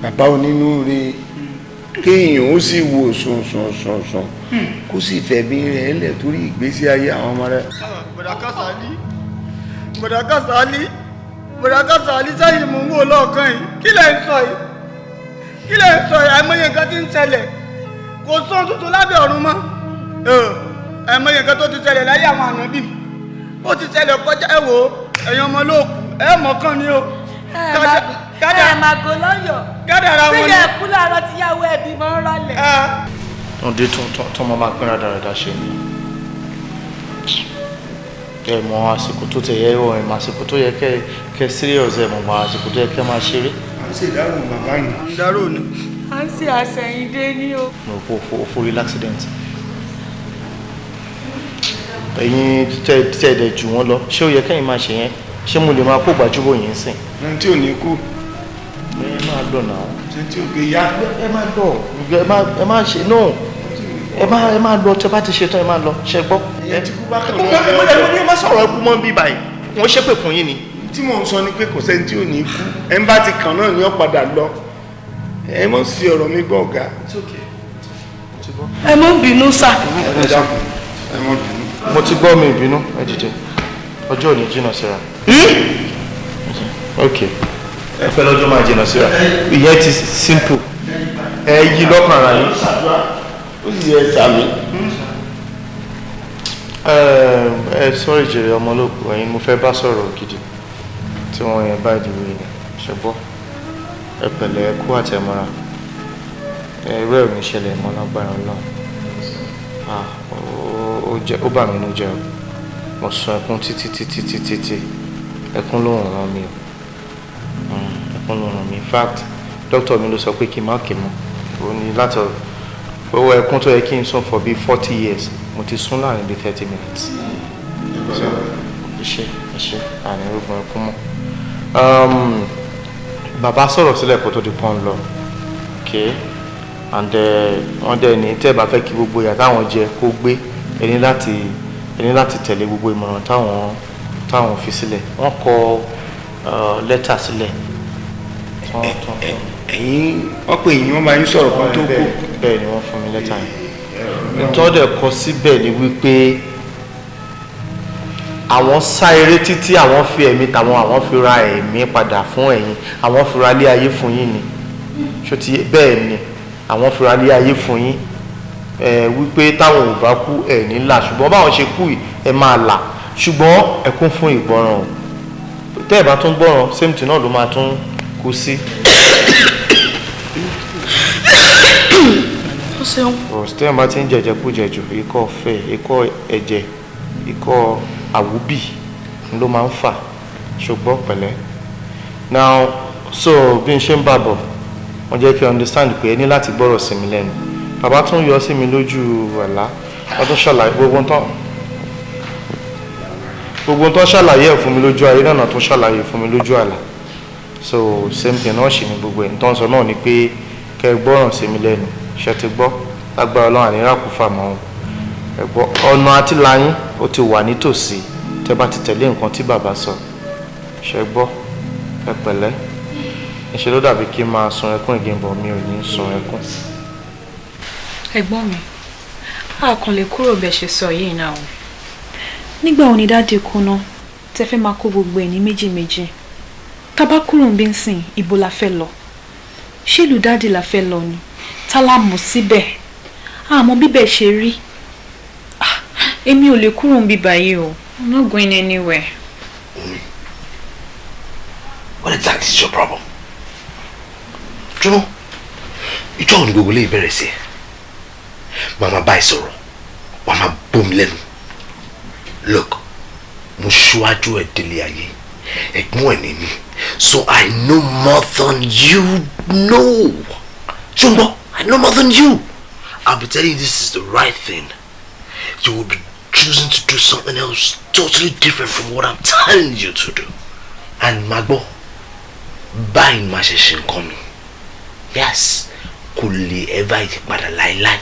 bàbá onínúure kéèyàn ó sì wo sùn kó sì fẹ̀mí rẹ̀ lẹ̀ torí ìgbésí ayé àwọn ọmọ rẹ̀. Bọ̀dá Kásálí sẹ́yìn mò ń wò lọ́ọ̀kan yìí. Kí lẹ̀ ń sọ yìí? Àìmọye nǹkan tí ń ṣẹlẹ̀. Kò sóhun tuntun lábẹ́ ọ̀run mọ́. Àìmọye nǹkan tó ti ṣẹlẹ̀ láyé àwọn ànábì. Ó ti ṣẹlẹ̀ kọjá ẹ̀wò ẹ̀yin ọmọ lóòkù ẹ mọ̀kàn ni o. ẹ máa go lọ́yọ̀. Kádàrá wọn ni. sílẹ̀ kú láàárọ̀ tíyàwó ẹbí máa ń rọlẹ̀. wọ́n dé tó máa máa pín rádaràdà ṣe ni ẹ mọ àsìkò tó tẹ yẹ ọ ẹ mọ àsìkò tó yẹ kẹ serious ẹ mọ àsìkò tó yẹ kẹ máa ṣeré. à ń ṣe ìdárò bàbá ni. ìdárò ni. à ń ṣe àṣẹyìndé ní o. mo kò fò real accident. ẹ̀yin tẹ́ ẹ̀dẹ̀ jù wọ́n lọ ṣé ó yẹ kẹ́yìn máa ṣe yẹn ṣé mo lè máa kó gbàjúbọ̀ yẹn sìn. ẹni tí ò ní kú. ẹ máa lọ náà. ṣé tí ò gbé yá. ẹ máa lọ ẹ máa ṣe náà ẹ máa lọ tẹ bá ti ṣe tán ẹ máa lọ ṣe gbọ́. ẹ ti kú bá kàn lọ. ẹ má sọ̀rọ̀ ẹkú mọ́ bí báyìí wọ́n ṣépè fún yín ni. tí mò ń sọ ni pé kò sẹ́ni tí ò ní kú ẹ ń bá ti kàn náà ni ó padà lọ ẹ mọ̀ sí ọ̀rọ̀ mi gbọ́ ọ̀gá. ẹ mọ̀ bínú sà. ẹ mọ̀ bínú. mo ti gbọ́ mi ìbínú ẹ dìde ọjọ́ òní jìnnà síra. ok ẹ fẹ́ lọ́jọ́ máa jìnnà síra ìyẹn ti simple ẹ yí lọ́kàn ara yín. ó sì yẹ sàmì. ẹ sọ́rí jèrè ọmọlóògùn ẹ̀yin mo fẹ́ bá sọ̀rọ̀ gidi tí wọ́n yẹn bá ìdìbò yìí ṣùgbọ́n ẹ pẹ̀lẹ́ ẹ kú àtẹ̀mọ́ra ẹ̀rọ ẹ̀ ní ṣẹlẹ̀ mọ́ lágbára Ọlọ́run ó bà mí nínú jẹ́ o mo sọ ẹkún títí ẹkún ló ń ràn mí o ẹkún ló ń ràn mí in fact dókítà mi ló sọ pé kí n má kí mọ́ ó ní láti owó ẹkún tó yẹ kí n sùn for bíi 40 years mo ti sún láàrin bíi 30 minutes iṣẹ́ àní ogun ẹkún mọ́ bàbá sọ̀rọ̀ sílẹ̀ kó tó di pọ́n lọ okay and wọ́n dẹ̀ ní tẹ́ bá fẹ́ kí gbogbo ìyà táwọn jẹ kó gbé ẹni láti tẹ̀lé gbogbo ìmọ̀ràn táwọn fi sílẹ̀ wọ́n kọ lẹ́tà sílẹ̀. ẹ̀yin wọ́n pè yín wọ́n máa ń sọ̀rọ̀ kan tó kù. bẹ́ẹ̀ ni wọ́n fún mi lẹ́tà yẹn nítorí dẹ̀ kọ síbẹ̀ ni wípé àwọn sá eré títí àwọn fi ẹ̀mí tàwọn àwọn fi ra ẹ̀mí padà fún ẹ̀yin àwọn fi ra ilé ayé fún yín ni ṣó ti bẹ́ẹ̀ ni àwọn fi ra ilé ayé fún yín wípé táwọn ò bá kú ẹ̀ ní là ṣùgbọ́n báwọn ṣe kú ẹ máa là ṣùgbọ́n ẹ kún fún ìgbọràn o tẹ́ ẹ bá tún gbọ́ràn same thing náà ló máa tún kú sí. tẹ́ ẹ bá ti ń jẹ̀jẹ̀ kú jẹ̀jù ikọ́ ọ̀fẹ́ ikọ́ ẹ̀jẹ̀ ikọ́ àwúbì ló máa ń fà ṣùgbọ́n pẹ̀lẹ́ now so bí n ṣe ń bàbọ̀ wọ́n jẹ́ kí n understand pé ẹ ní láti gbọ́rọ̀ sí mi lẹ́nu bàbá tún yọ sí mi lójú àlá wọ́n tún ṣàlàyé gbogbo tán ṣàlàyé ẹ̀ fún mi lójú ayé náà tún ṣàlàyé fún mi lójú àlá so same thing náà ṣì ní gbogbo ẹ̀ nítorí sọ náà ni pé kẹ́ ẹ gbọ́ràn sí mi lẹ́nu ṣe ti gbọ́ lágbára ọlọ́run àníra kò fà mọ́ ẹ gbọ́ ọ̀nà àti láyín ó ti wà nítòsí tẹ́ bá ti tẹ̀lé nǹkan tí bàbá sọ ṣe gbọ́ ẹ pẹ̀lẹ́ ìṣe ló dàbí kí n máa sun ẹkún ìgbìmọ̀ mi ò ní sun ẹkún. ẹ̀gbọ́n mi a kàn lè kúrò bẹ́ẹ̀ ṣe sọ yìí náà o. nígbà wo ni dáàdi kú ná tẹ́ fẹ́ máa kó gbogbo ẹ̀ ní méjì méjì tá bá kúrò ń bí ń sìn ibo la fẹ́ lọ ṣé ìlú dáàdi la fẹ́ lọ ni tá la mọ̀ síbẹ̀ àmọ́ bíbẹ̀ ṣe rí èmi ò lè kúrò ń bí báyìí o I'm not going anywhere. What exactly is your problem? Jùlọ ìjọ òní gbogbo lè bẹ̀rẹ̀ sí ẹ̀ màmá báyìí sọ̀rọ̀ wàá máa bómi lẹ́nu look mo ṣíwájú ẹ̀ délé ayé ẹ̀gbọ́n ẹ̀ ní mi so I know more than you know ṣùgbọ́n I know more than you I'll be telling you this is the right thing you will be choosing to do something else totally different from what I'm telling you to do and magbo báyìí má ṣe ṣe nǹkan mi yes kò lè ever yí padà láíláí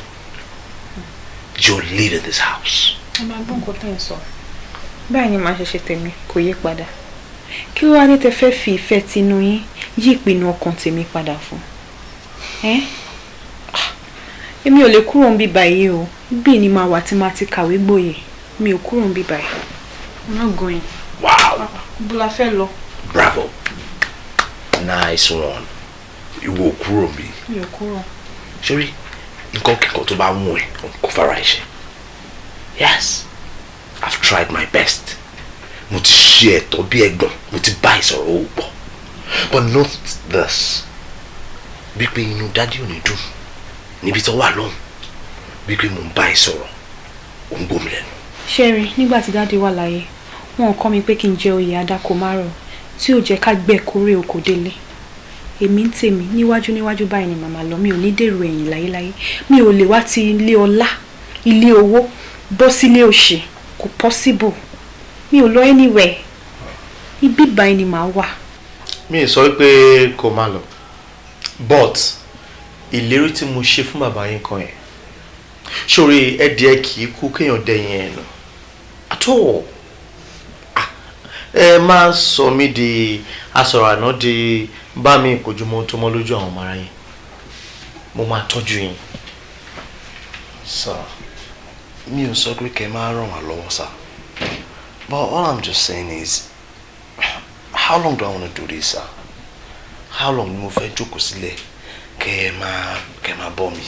you're leading this house. ẹ máa gbọ́ nǹkan tẹ́ ẹ sọ báyìí ni màá ṣe ṣe tèmi kò yí padà kí ló wá ní tẹ́ fẹ́ fi ìfẹ́ tinú yín yí ìpinnu ọkàn tèmi padà fún èmi ò lè kúrò ń bí báyìí o bí ni màá wà tí màá ti kàwé gboyè mi ò kúrò ń bí báyìí I'm not going. Wow. bó la fẹ́ lọ. Bravo. Nice one. Ìwọ kúrò bí. Mi ò kúrò. Ṣé nǹkan kíkan tó bá mú ẹ kó fara ẹ ṣe. Yes, I've tried my best. mo ti ṣe ẹ̀tọ́ bí ẹ̀gbọ́n mo ti bá ìsọ̀rọ̀ ó pọ̀ but note this bí pé inú dádì ò ní dùn níbi tó wà lóhùn bí pé mo ń bá ìsọ̀rọ̀ ó ń gbómi lẹ́nu. ṣẹ́rí nígbà tí dádì wà láyé wọn kọ́ mi pé kí n jẹ oyè adáko márùn tí ò jẹ́ ká gbẹ́ kórè oko délé èmi ń tèmi níwájú báyìí ni màmá lọ mi ò ní dèrò ẹ̀yìn láyéláyé mi ò lè wá ti ilé ọlá ilé owó bọ́ sílé òṣì kò possible mi ò lọ anywhere ibi báyìí ni màá wà. mi ì sọ pé kò má lọ but ìlérí tí mo ṣe fún bàbá yín kan yẹn sórí ẹdìẹ kì í kú kéèyàn dẹyìn ẹ lọ àtọ ẹ máa sọ mí di asọ̀rọ̀ àná di bá mi ìkójúmọ́ tó mọ́ lójú àwọn ọmọ ara yín mo máa tọ́jú yín. sir mi ò sọ pé kẹ́ máa ràn wá lọ́wọ́ sir but all I'm just saying is how long do I want to do this sir how long ni mo fẹ́ jókòó sílẹ̀ kẹ́ máa bọ́ mi.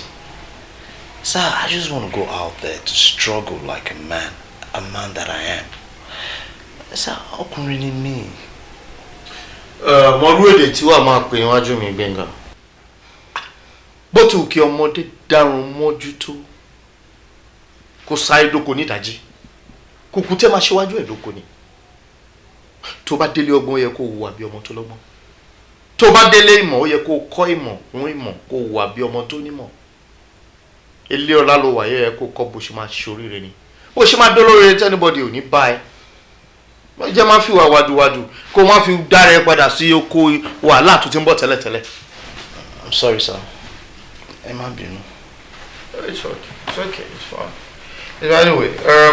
Sir, I just want to go out there to struggle like a man that I am. Sir, ọkùnrin ni mí. Mọ̀rú èdè tí wàá máa pè níwájú mi Gbénga. Bó ti wù kí ọmọdé dárun mọ́jú tó kó sáré dóko nídàjí. Kùkù tẹ́ máa ṣíwájú ẹ̀ dóko ni. Tó bá délé ọgbọ́n ó yẹ kó hùwà bí ọmọ tó lọ́gbọ́n. Tó bá délé ìmọ̀ ó yẹ kó kọ́ ìmọ̀ kún ìmọ̀ kó hùwà bí ọmọ tó nímọ̀. Ilé ọlá ló wà yẹ kó kọ́ bó ṣe máa ṣoríire ni bó ṣe máa dólóore tí anybody ò ní bá ẹ wọ́n jẹ́ máa fi wà wàdùwàdù kó máa fi dára ẹ padà sí oko wàhálà tó ti ń bọ̀ tẹ́lẹ̀tẹ́lẹ̀. I'm sorry sir ẹ má bínú. It's okay it's fine. Anyway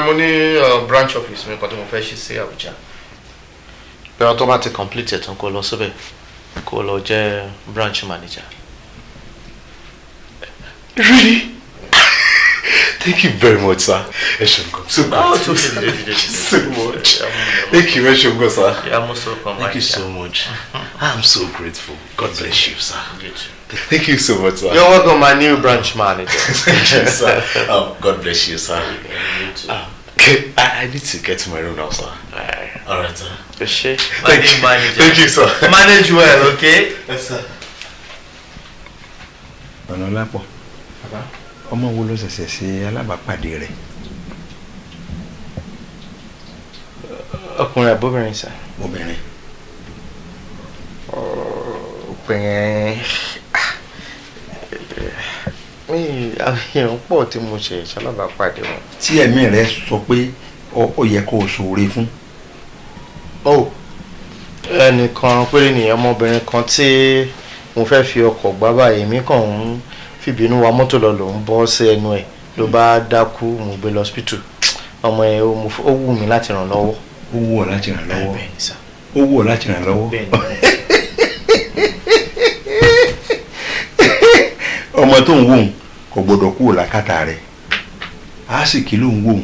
mo ní branch office mi kan tí mo fẹ́ ṣí sí Abuja bẹ́ẹ̀ tó bá ti complete ẹ̀ tán kó lọ síbẹ̀ kó lọ jẹ́ branch manager. Really? Thank you very much, sir. So much. Thank you very much, sir. Yeah, most welcome. Thank you so much. I'm so grateful. God bless you, sir. Thank you so much, sir. You're welcome, my new branch manager. Thank you, sir. God bless you, sir. Okay, I need to get to my room now, sir. All right, sir. Thank you, Thank you, sir. Manage well, okay? Yes, sir. Ọ̀nàlápọ̀ ọmọ wo ló ṣẹ̀ṣẹ̀ ṣe alábàápàdé rẹ̀. Ọkùnrin àbóbìnrin sà. Obìnrin. Obìnrin àwọn èèyàn pọ̀ tí mo ṣe ṣalábàápàdé wọn. Tí ẹ̀mí rẹ̀ sọ pé ó yẹ kó o ṣoore fún. Ẹnìkan péré nìyẹn ọmọbìnrin kan tí mo fẹ́ fi ọkọ̀ gbá báyìí èmi kàn ń fìbínú wa mọ́tò lọ lòún bọ́ sí ẹnu ẹ̀ ló bá dákú mo gbé lọ hospital ọmọ ẹ̀ ó wù mí láti ràn lọ́wọ́. Ó wù ọ́ láti ràn lọ́wọ́. Ó wù ọ́ láti ràn lọ́wọ́. Ọmọ tó ń wò ń kò gbọdọ̀ kúrò lákàtà rẹ̀ àásìkí ló ń wò ń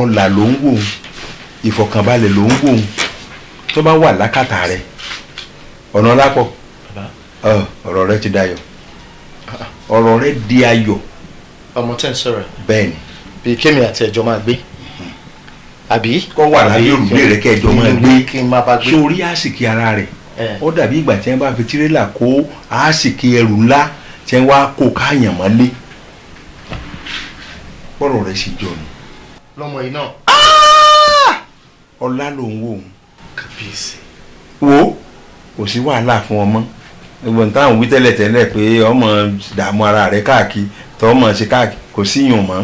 ọ̀là ló ń wò ń ìfọ̀kànbalẹ̀ ló ń wò ń tó bá wà lákàtà rẹ̀ Ọ̀nàlápọ̀ ọ̀rọ̀ rẹ ti dayọ̀ ọ̀rọ̀ rẹ di ayọ̀. Ọmọ tẹ́ ń sọ̀rọ̀ bẹ́ẹ̀ ni. bí kémi àti ẹ̀jọ́ máa gbé àbí. kọ́ wà lábẹ́ òrùlé rẹ kẹjọ máa gbé sórí àsìkí ara rẹ̀ ó dàbí ìgbà tí wọ́n bá fi tirẹ́là kó àsìkí ẹrù ńlá tí wọ́n wá kó káyàn mọ́lé bọ́rọ̀ rẹ sì jọ ni. lọ́mọ yìí náà. ọlá ló ń wò ó. kàbíyèsí. wo kò sí wàhálà fún ọmọ ìwọ̀n táwọn wí tẹ́lẹ̀ pé ọmọ dààmú ara rẹ̀ káàkiri tọ́ ọmọ ṣe káàkiri kò sí yùn mọ́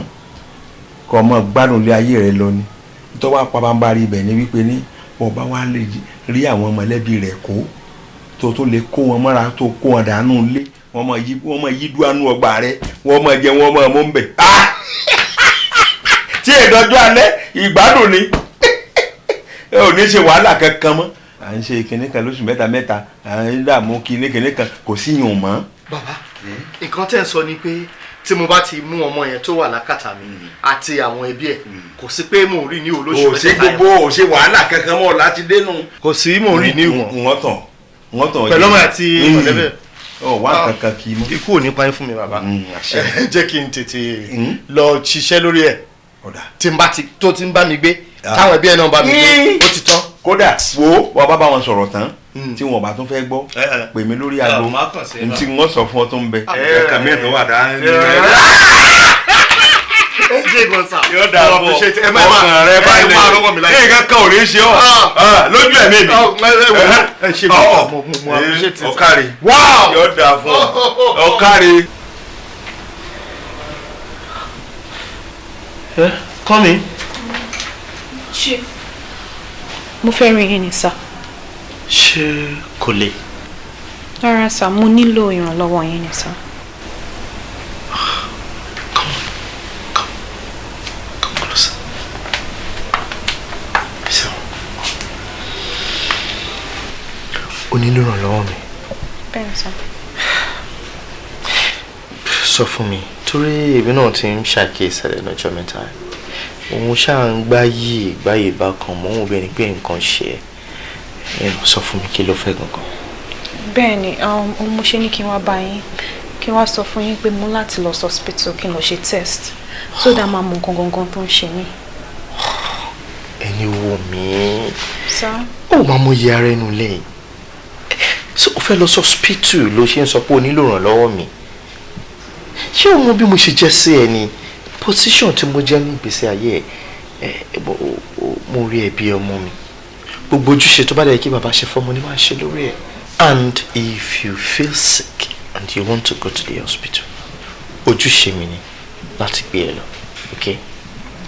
kọ́ ọmọ gbádùn lé ayé rẹ̀ lọ ni tó wá pabambari ibẹ̀ ni wípé ní ọba wa lè rí àwọn mọ̀lẹ́bí rẹ̀ kó tó lè kó wọn mọ́ra tó kó wọn dànù lé wọ́n mọ̀ yí dúánú ọgbà rẹ̀ wọ́n mọ̀ jẹ wọ́n mọ̀ mọ́ ń bẹ̀ tí ìdọ́jú alẹ́ ìgbádùn ni ò ní ṣe wàhálà kankan mọ́ à ń ṣe kinní kan lóṣù mẹ́ta à ń dààmú kinní kan kò sí yùn mọ́. Bàbá nǹkan tẹ́ ń sọ ni pé tí mo bá ti mú ọmọ yẹn tó wà lákàtà mi àti àwọn ẹbí ẹ̀ kò sí pé mò ń rí ní olóṣù mẹ́ta yẹn. ò ṣe wàhálà kankan mọ́ láti dénú. kò sí mò ń rí ní ìwọ̀n. wọ́n tàn pẹ̀lú ọmọ àti ọ̀lẹ́bẹ̀. wá kankan kì í mọ́. ikú ò ní pa yín fún mi bàbá. jẹ́ kí n tètè lọ ṣiṣẹ́ lórí ẹ̀ tí n bá ti tó ti ń bá mi gbé táwọn ẹbí ẹ náà bá mi gbé ó ti tán. kódà wo wọ́n bá wọn sọ̀rọ̀ tán tí wọn bá tún fẹ́ gbọ́ pè mí lórí aago tí wọ́n sọ fún ọ tó ń bẹ kàmí ẹ̀ tó wà dáa ṣe gan sa. yóò dà bọ̀ ọkàn rẹ balẹ̀ ní nǹkan kan ò ní ṣe ọ́ lójú ẹ̀mí mi. ẹ ṣe mo appreciate it. ọ̀kàrẹ̀ yóò dà fún ọ̀kàrẹ̀. Come in. ṣé mo fẹ́ rí yín ni sá. ṣé kò le. rárá sá mo nílò ìrànlọ́wọ́ yín ni sá. O nílò ìrànlọ́wọ́ mi. bẹ́ẹ̀ sá. sọ fún mi torí èmi náà ti ń ṣàkíyèsí ẹ̀ lọ́jọ́ mẹ́ta òun ṣáà ń gbáyé bákan mọ́ òun bẹ́ẹ̀ ni pé nǹkan ṣe ẹ̀ sọ fún mi kí ló fẹ́ gangan. bẹ́ẹ̀ ni mo ṣe ní kí n wá bá yín kí n wá sọ fún yín pé mo láti lọ sí hospital kí n lọ ṣe test so that máa mọ nǹkan gangan tó ń ṣe mí. ẹni wo mi. sá. ó máa mọ iye ara ẹnu lẹ́yìn so o fẹ́ lọ sí hospital ló ṣe ń sọ pé o nílò ìrànlọ́wọ́ mi ṣé o mọ bí mo ṣe jẹ́ sí ẹ ni position tí mo jẹ́ ní ìgbésí ayé ẹ mo rí ẹbí ọmọ mi gbogbo ojúṣe tó bá dẹ̀ kí bàbá ṣe fọ́mọ ni máa ṣe lórí ẹ̀. And if you feel sick and you want to go to the hospital ojúṣe mi ni láti gbé ẹ lọ okay.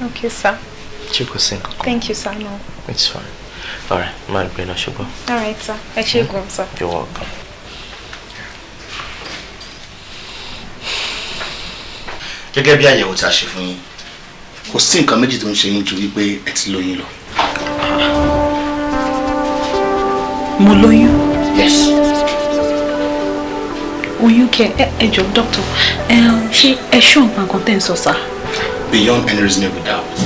okay sir. ṣé kò sí nǹkan kan. thank you sir. no. it's fine. alright máa gbé lọ ṣùgbọ́n. alright sir ẹ ṣé gan sir. you're welcome. gẹ́gẹ́ bí àyẹ̀wò tí a ṣe fún yín kò sí nǹkan méjì tó ń ṣe yín ju wípé ẹ ti lóyún lọ. mo lóyún. yes. oyún kẹ ẹ jọ doctor ṣé ẹ ṣọ́ nǹkan kan tẹ́ ń sọ sá. beyond any reasonable doubt.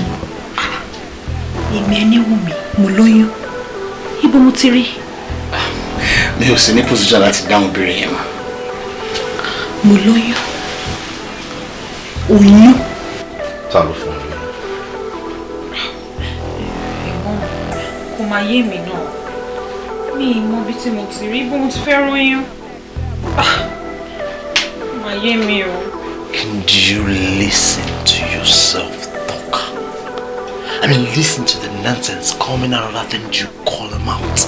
èmi ẹni wù mí mo lóyún ibo mo ti rí. mi ò sí ní position láti dáhùn ìbéèrè yẹn mọ́. mo lóyún. oyún. ta ló fún mi. kò máa yé mi náà mi ì mọ ibi tí mo ti rí bó mo ti fẹ́ róyún kò máa yé mi o. Can you listen to yourself talk? I mean, listen to the nonsense coming out of that thing you call him out.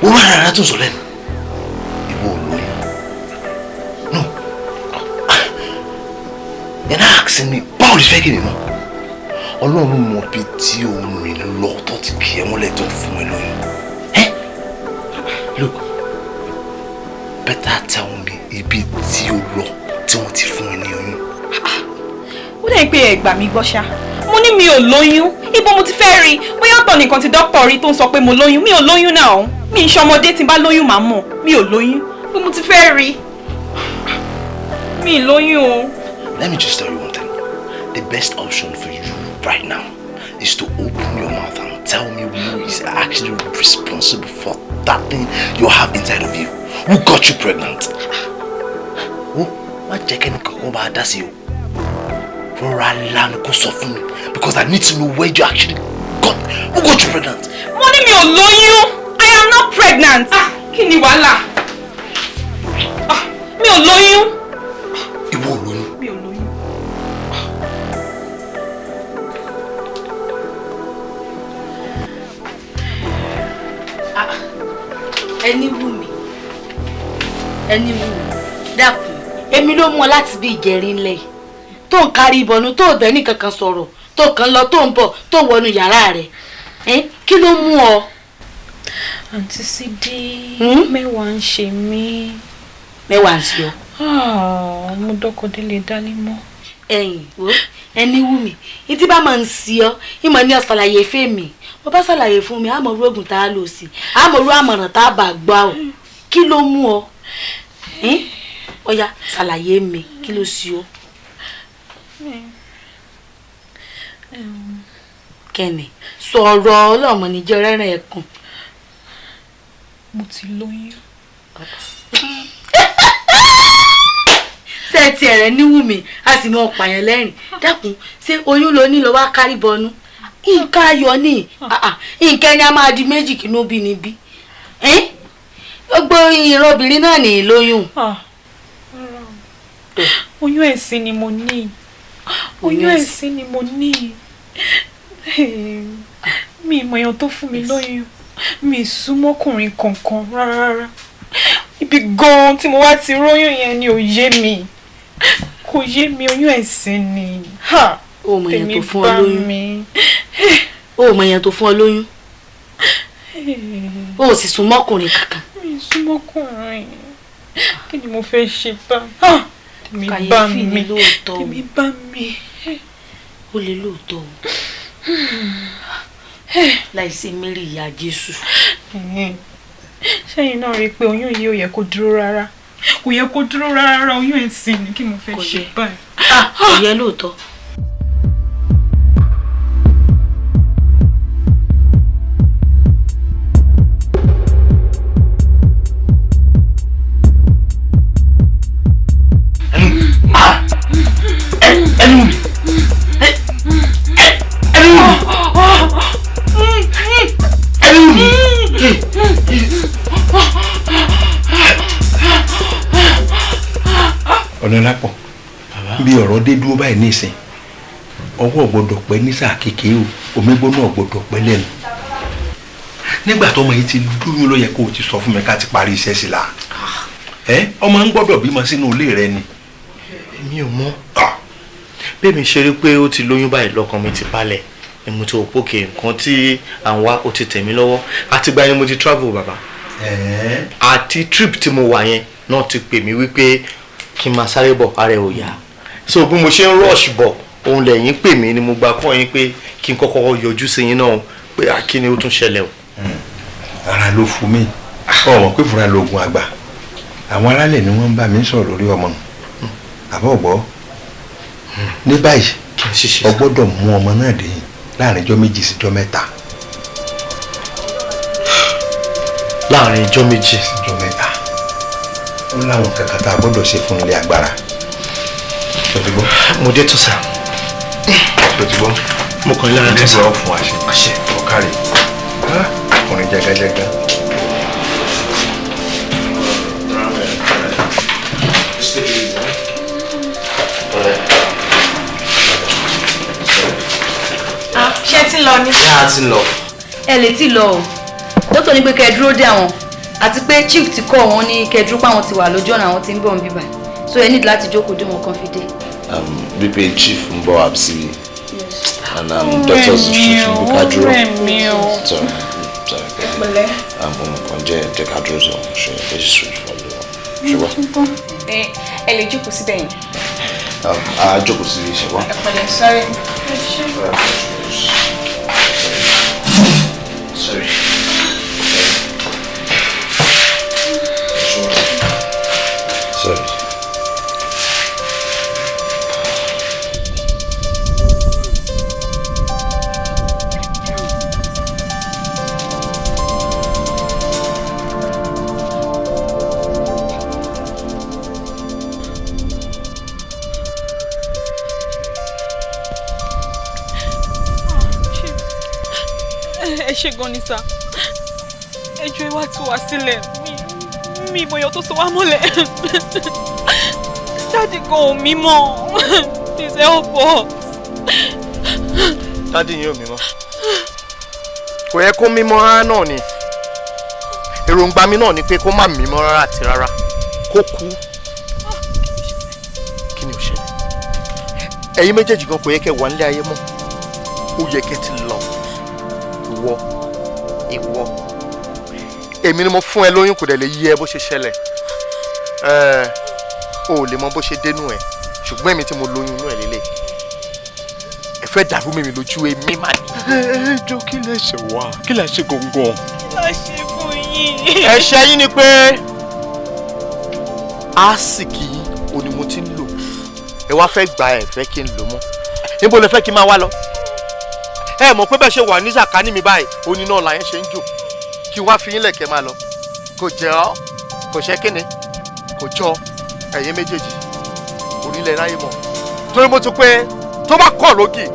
Wọ́n wá rárá tó sọ lẹ́nu. Ìwọ olóyún. No. You're not asking me, báwo lè fẹ́ kí ni mọ̀? Ọlọ́run mọ bí tí o rìn lọ tó ti kì í mọ́lẹ̀ tó fún ẹ lóyún. Look, better tell me ibi tí o lọ tí wọ́n ti fún ẹ ní oyún. ó lè pe ẹ̀gbà mi gbọ́ ṣá mo ní mi ò lóyún ibo mo ti fẹ́ rí bóyá ọ̀tọ̀ nìkan tí dókítà rí tó ń sọ pé mo lóyún mi ò lóyún náà mi ìṣọmọdé tí n bá lóyún màá mọ̀ mi ò lóyún bó mo ti fẹ́ rí mi ì lóyún o. Let me just tell you one thing. The best option for you right now is to open your mouth and tell me who is actually responsible for that thing you have inside of you. Who got you pregnant? Oh, má jẹ́ kẹ́nìkan kó bá dá sí o. Rọra lanu kó sọ fún mi because I need to know where you actually got. Who got you pregnant? Mo ní mi ò lóyún. I am not pregnant. Kí ni wàhálà? Mi ò lóyún. Ìwọ ò lóyún. Mi ò lóyún. Ẹni wù mí dákun èmi ló mú ọ láti bí ìjẹrin lẹ tó ń kárí ìbọnú tó bẹ ní kankan sọ̀rọ̀ tó kàn lọ tó ń bọ̀ tó ń wọnú yàrá rẹ̀ kí ló mú ọ. àǹtí Sídí mẹ́wàá ń ṣe mí. mẹ́wàá ń ṣe ọ. mo dọ́kọ̀ délé dálé mọ́. ẹni wù mí ìtí bá máa ń sí ọ ìmọ̀ ní ọ̀sàlàyé fẹ́ mi mo bá ṣàlàyé fún mi àmọ̀rú oògùn tá a lò sí àmọ̀rú àmọ̀ràn tá a bá gbà ọ kí ló mú ọ ọ̀yá ṣàlàyé mi kí ló sí ọ. kẹ́ni sọ̀rọ̀ ọlọ́mọ níjẹ́ rẹ́rìn ẹ̀kùn. mo ti lóyún. ṣe ìfẹ́ tiẹ̀ rẹ̀ níwùmí a sì mọ pààyàn lẹ́rìn dákun ṣé oyún ló ní lọ wá kárí bọnú nǹkan ayọ̀ ni nǹkan ẹni a máa di méjì kí ló bí níbí gbogbo ìran obìnrin náà ní lóyún. oyún ẹ̀sìn ni mo ní oyún ẹ̀sìn ni mo ní mi ìmọ̀ èèyàn tó fún mi lóyún mi súnmọ́kùnrin kankan rárá ibi gan-an tí mo wá ti róyún yẹn ni ò yé mi kò yé mi oyún ẹ̀sìn ni o mọ̀ èèyàn tó fún ọ lóyún o mọ̀ èèyàn tó fún ọ lóyún o sì súnmọ́kùnrin kankan. mi súnmọ́kùnrin kí ni mo fẹ́ ṣe bá tèmi bá mi tèmi bá mi. ó lè lóòótọ́ o láìsí mary ìyá jésù. ṣẹ́yìn náà rí i pé oyún yìí ò yẹ kó dúró rárá kò yẹ kó dúró rárá oyún ẹ̀sìn ni kí mo fẹ́ ṣe báyìí. kò yẹ lóòótọ́. Ọ̀nàlápọ̀ bí ọ̀rọ̀ dé dúró báyìí nísìn ọwọ́ gbọ́dọ̀ pẹ́ ní sáà kékeré o omi gbóná gbọ́dọ̀ pẹ́ lẹ́nu nígbà tó ọmọ yìí ti dúró ló yẹ kó o ti sọ fún mi ká ti parí iṣẹ́ sí la ọmọ ń gbọ́dọ̀ bímọ sínú ilé rẹ ni. èmi ò mọ̀ bẹ́ẹ̀ mi ṣe rí pé ó ti lóyún báyìí lọ́kàn mi ti balẹ̀ ni mo ti wò pókè nǹkan tí à ń wá ó ti tẹ̀ mí lọ́wọ́ àtìgbà yẹn mo ti travel bàbá àti trip tí mo wà yẹn náà ti pè mí wípé kí n máa sáré bọ̀ ara ẹ̀ ò yá so bí mo ṣe ń rush bọ̀ òun lẹ́yìn pè mí ni mo gba kọ́ yín pé kí n kọ́kọ́ yọjú sí yín náà pé kí ni ó tún ṣẹlẹ̀ o. ara ló fún mi ọmọ pé fúnra lóògùn àgbà àwọn aráàlẹ̀ ni wọ́n ń bá mi sọ̀rọ̀ lórí ọmọ àbọ̀ gbọ́ ní báyìí o gbọ́dọ̀ mú ọmọ náà dé láàrin ijọ́ méjì sí ijọ́ mẹ́ta. láàrin ijọ́ méjì sí ijọ́ mẹ́ta ó láwọn kankan tá a gbọ́dọ̀ ṣe fún ilé agbára. ṣòtìgbọ́. mo dé tó sá. ṣòtìgbọ́. mo kàn lára tó sá. nígbà fún àṣẹ ọ̀kárì ọkùnrin jẹgẹjẹgẹ. ṣé tí ń lọ ni. ṣé a ti ń lọ. ẹ lè tí lọ o dókítà ní pé kẹ́ ẹ dúró dé àwọn àti pé chief ti kọ́ wọn ní kẹ́ ẹ dúró pé àwọn ti wà lójú ọ̀nà àwọn tí ń bọ̀ ń bíbà so ẹ need láti jókòó dé wọn kan fi dé. wípé chief ń bọ̀ àbísí and doctor's instruction bí ká dúró. pẹ̀lẹ́. ọmọ kan jẹ́ ká dúró sọ ṣe é ṣe sùn fún ọ ṣùgbọ́n. ẹ lè jókòó síbẹ̀ yẹn. a jókòó sí ilé iṣẹ́ wa. ẹ pẹ̀lẹ́ sáré. Sorry. Sorry. ẹ ṣe gan ni sá ẹjọ́ ẹ wá tú wá sílẹ̀ mi ìmọ̀yàn tó so wá mọ́lẹ̀ dáàdì gan ò mí mọ́ please help us. dáàdì yín ò mí mọ́ kò yẹ kó mímọ́ rárá náà ni èròǹgbà mi náà ni pé kó má mímọ́ rárá àti rárá kó kú kí ni ò ṣẹlẹ̀ ẹ̀yin méjèèjì gan kò yẹ kẹ́ wà nílé ayé mọ́ ó yẹ kẹ́ ti lọ ìwọ èmi ni mo fún ẹ lóyún kò dẹ̀ lè yí ẹ bó ṣe ṣẹlẹ̀ o ò lè mọ bó ṣe dénú ẹ ṣùgbọ́n èmi tí mo lóyún inú ẹ lélẹ̀ ẹ fẹ́ dàrú mímí lójú èmi mà ní. ẹ jọ kí lẹ ṣe wá kí lẹ ṣe gangan. kí la ṣe fún yín. ẹ̀ṣẹ̀ yín ni pé àsìkí o ni mo ti ń lò ẹ wá fẹ́ gba ẹ fẹ́ kí n lò mọ́ níbo lẹ fẹ́ kí n máa wá lọ ẹ mọ̀ pé bẹ́ẹ̀ ṣe wà ní sàkání mi báyìí oní náà làyẹn ṣe ń jò kí wá fi yín lẹ̀kẹ́ máa lọ kò jẹ́ ọ́ kò ṣe kíni kò jọ ẹ̀yin méjèèjì ó nílẹ̀ láyé mọ́ torí mo ti pé tó bá kọ̀ lókè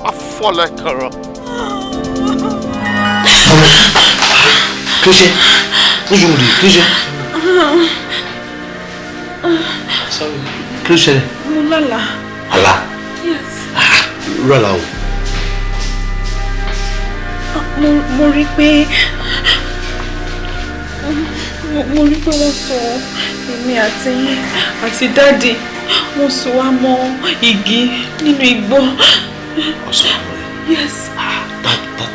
á fọ́ lẹ́kọ̀ọ́rọ́. kí ló ṣe lójú òde kí ló ṣe. kí ló ṣẹlẹ̀. mo lálà. àlá. yes. irú àlá o. mo rí pé wọ́n sọ èmi àti dáàdì wọ́n so wá mọ́ igi nínú igbó. ọ̀sán àwọn rẹ̀. yes.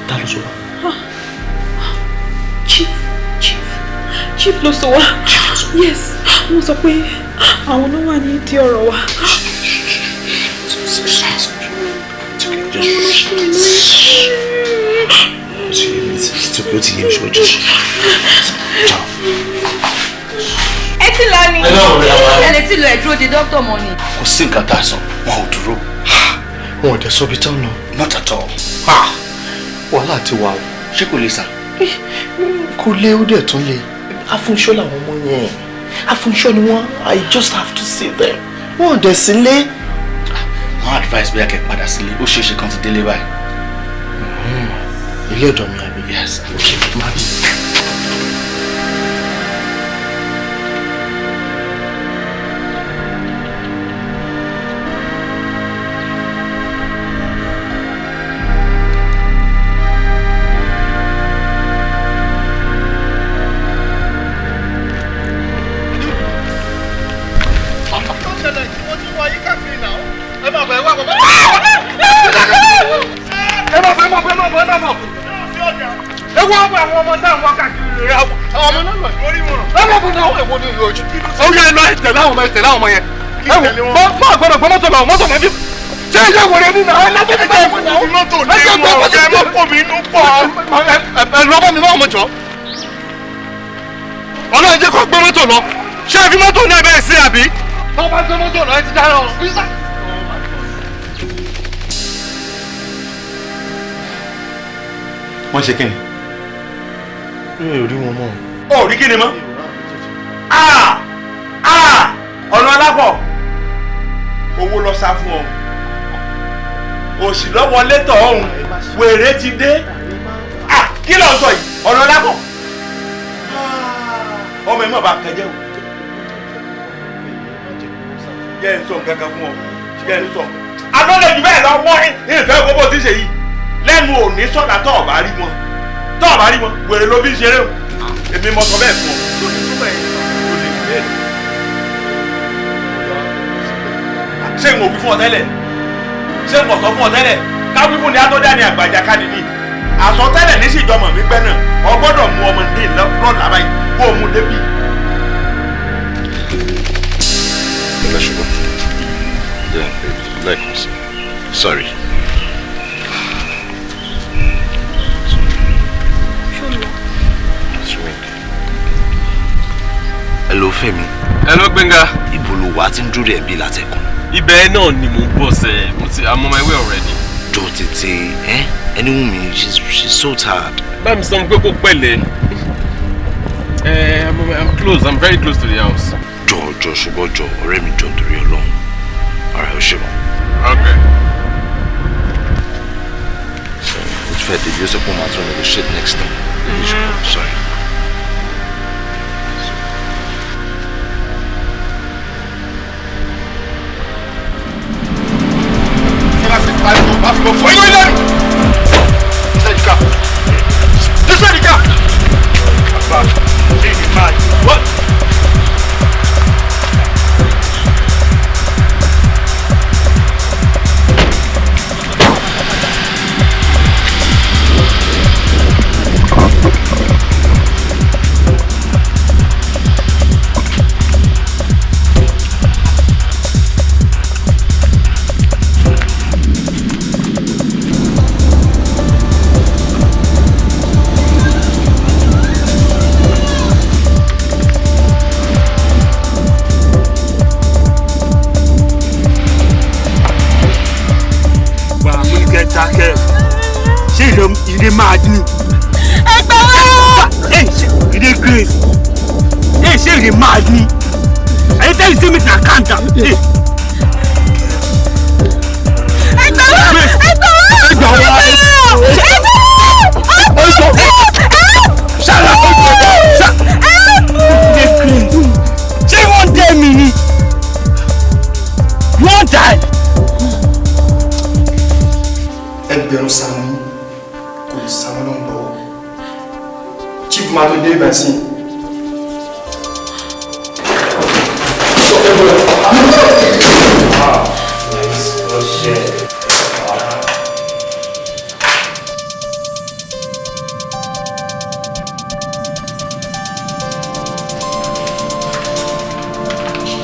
ta ló sọ wá. chief ló sọ wá. yes wọ́n sọ pé àwọn ló wà ní ìdí ọ̀rọ̀ wa. ẹ ti lọ ni ẹni tí lọ ẹ dúró de dókítà mọ ni. kò sí nǹkan tá a sọ wọn ò dúró. wọn ò dẹ sọ bí tán lọ. not at all. wàhálà ti wà o. ṣé kò lè sà. kò lé ó dẹ̀ tún lé. afúnṣọ́ làwọn ọmọ yẹn afúnṣọ́ ni wọ́n I just have to see them. wọn ò dẹ̀ sí lé. wọ́n advice bí a kẹ́ padà sílé ó ṣeé ṣe kan ti délé báyìí. ilé ọ̀dọ̀ mi àbí. yes. okay máa bí. ọlọ́run jẹ́ kó gbé mọ́tò lọ ṣé ẹ fi mọ́tò náà bẹ́ẹ̀ sí àbí. tó bá gbé mọ́tò lọ ẹ ti dára ọ̀rọ̀ bísà. wọ́n ṣe kíni. mi ò rí wọn mọ́. ó rí kíni mọ́. ọ̀nà alápọ̀ owó lọ sá fún ọ òsì lọ́wọ́ létọ̀ ọ̀hún wèrè ti dé kí ló ń sọ yìí ọ̀nà alápọ̀ ọmọ ẹ̀ mọ̀ bá kẹjẹ́ o jẹ́ ń sọ nǹkan kan fún ọ jẹ́ ń sọ alọ́lẹ̀ jù bẹ́ẹ̀ lọ wọ́n ìfẹ́ gbogbo tí ń ṣe yìí lẹ́nu òní sọ̀dà tọ́ ọ̀bá rí wọn wèrè ló fi ń ṣeré o èmi mọ̀ sọ bẹ́ẹ̀ fún ọ ṣé n ò wí fún ọ tẹ́lẹ̀ ṣé n kò sọ fún ọ tẹ́lẹ̀ ká wí fún ni atọ́jà ni àgbàjà ká nìyí àsọtẹ́lẹ̀ ní sì jọmọ̀ mi gbẹ́ náà ọ gbọ́dọ̀ mú ọmọ ní lọ́la báyìí kó o mú débì. ẹ ṣùgbọ́n lẹ́ẹ̀kan sí sorry. hello Fẹ́mi. hello Gbénga. ibo ló wà tí ń dúró ẹ̀ bí látẹ̀kùn. ibẹ̀ náà ni mò ń bọ̀ sẹ́ I'm on my way already. jọ tètè ẹni wù mí she's so tired. bá mi sọ pé kó pẹ̀lẹ́ I'm very close to the house. jọ ṣùgbọ́n jọ ọ̀rẹ́ mi jọ nítorí Ọlọ́run ara ẹ̀ ó ṣe mọ́. okay. o ti fẹ́ débi ó sọ pé màá tún negotiate next time. sorry. Go for it, William! This way, the car! What? Ìdè máa dín ní. Ẹgbẹ́ wá! Ìdè grace. Ṣé ìdè máa dín ní? Are you telling me to calm down? ẹgbẹ̀rún sáwọn kò lè sáwọn náà lọ́wọ́ chief máa tó dé ibà sí.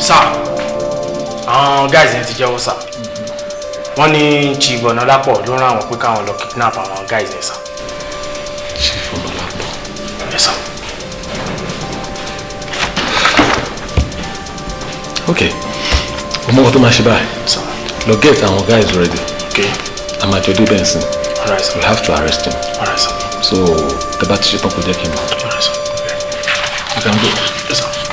Sir, àwọn guys yẹn ti jẹ́wọ́ sir. Wọ́n ní Chief Ọ̀nàlápọ̀ ló rán àwọn pé káwọn lọ kidnap àwọn guys yẹn sir. Chief Ọ̀nàlápọ̀? Yes sir. Okay. Ọmọ kan tó máa ṣe báyìí. Sir. Lọ get àwọn guys ready. Okay. I'm at your Benson. All right, sir. We'll have to arrest him. All right, sir. So, the battery ship up will take him out. All right, sir. You can go. Yes, sir.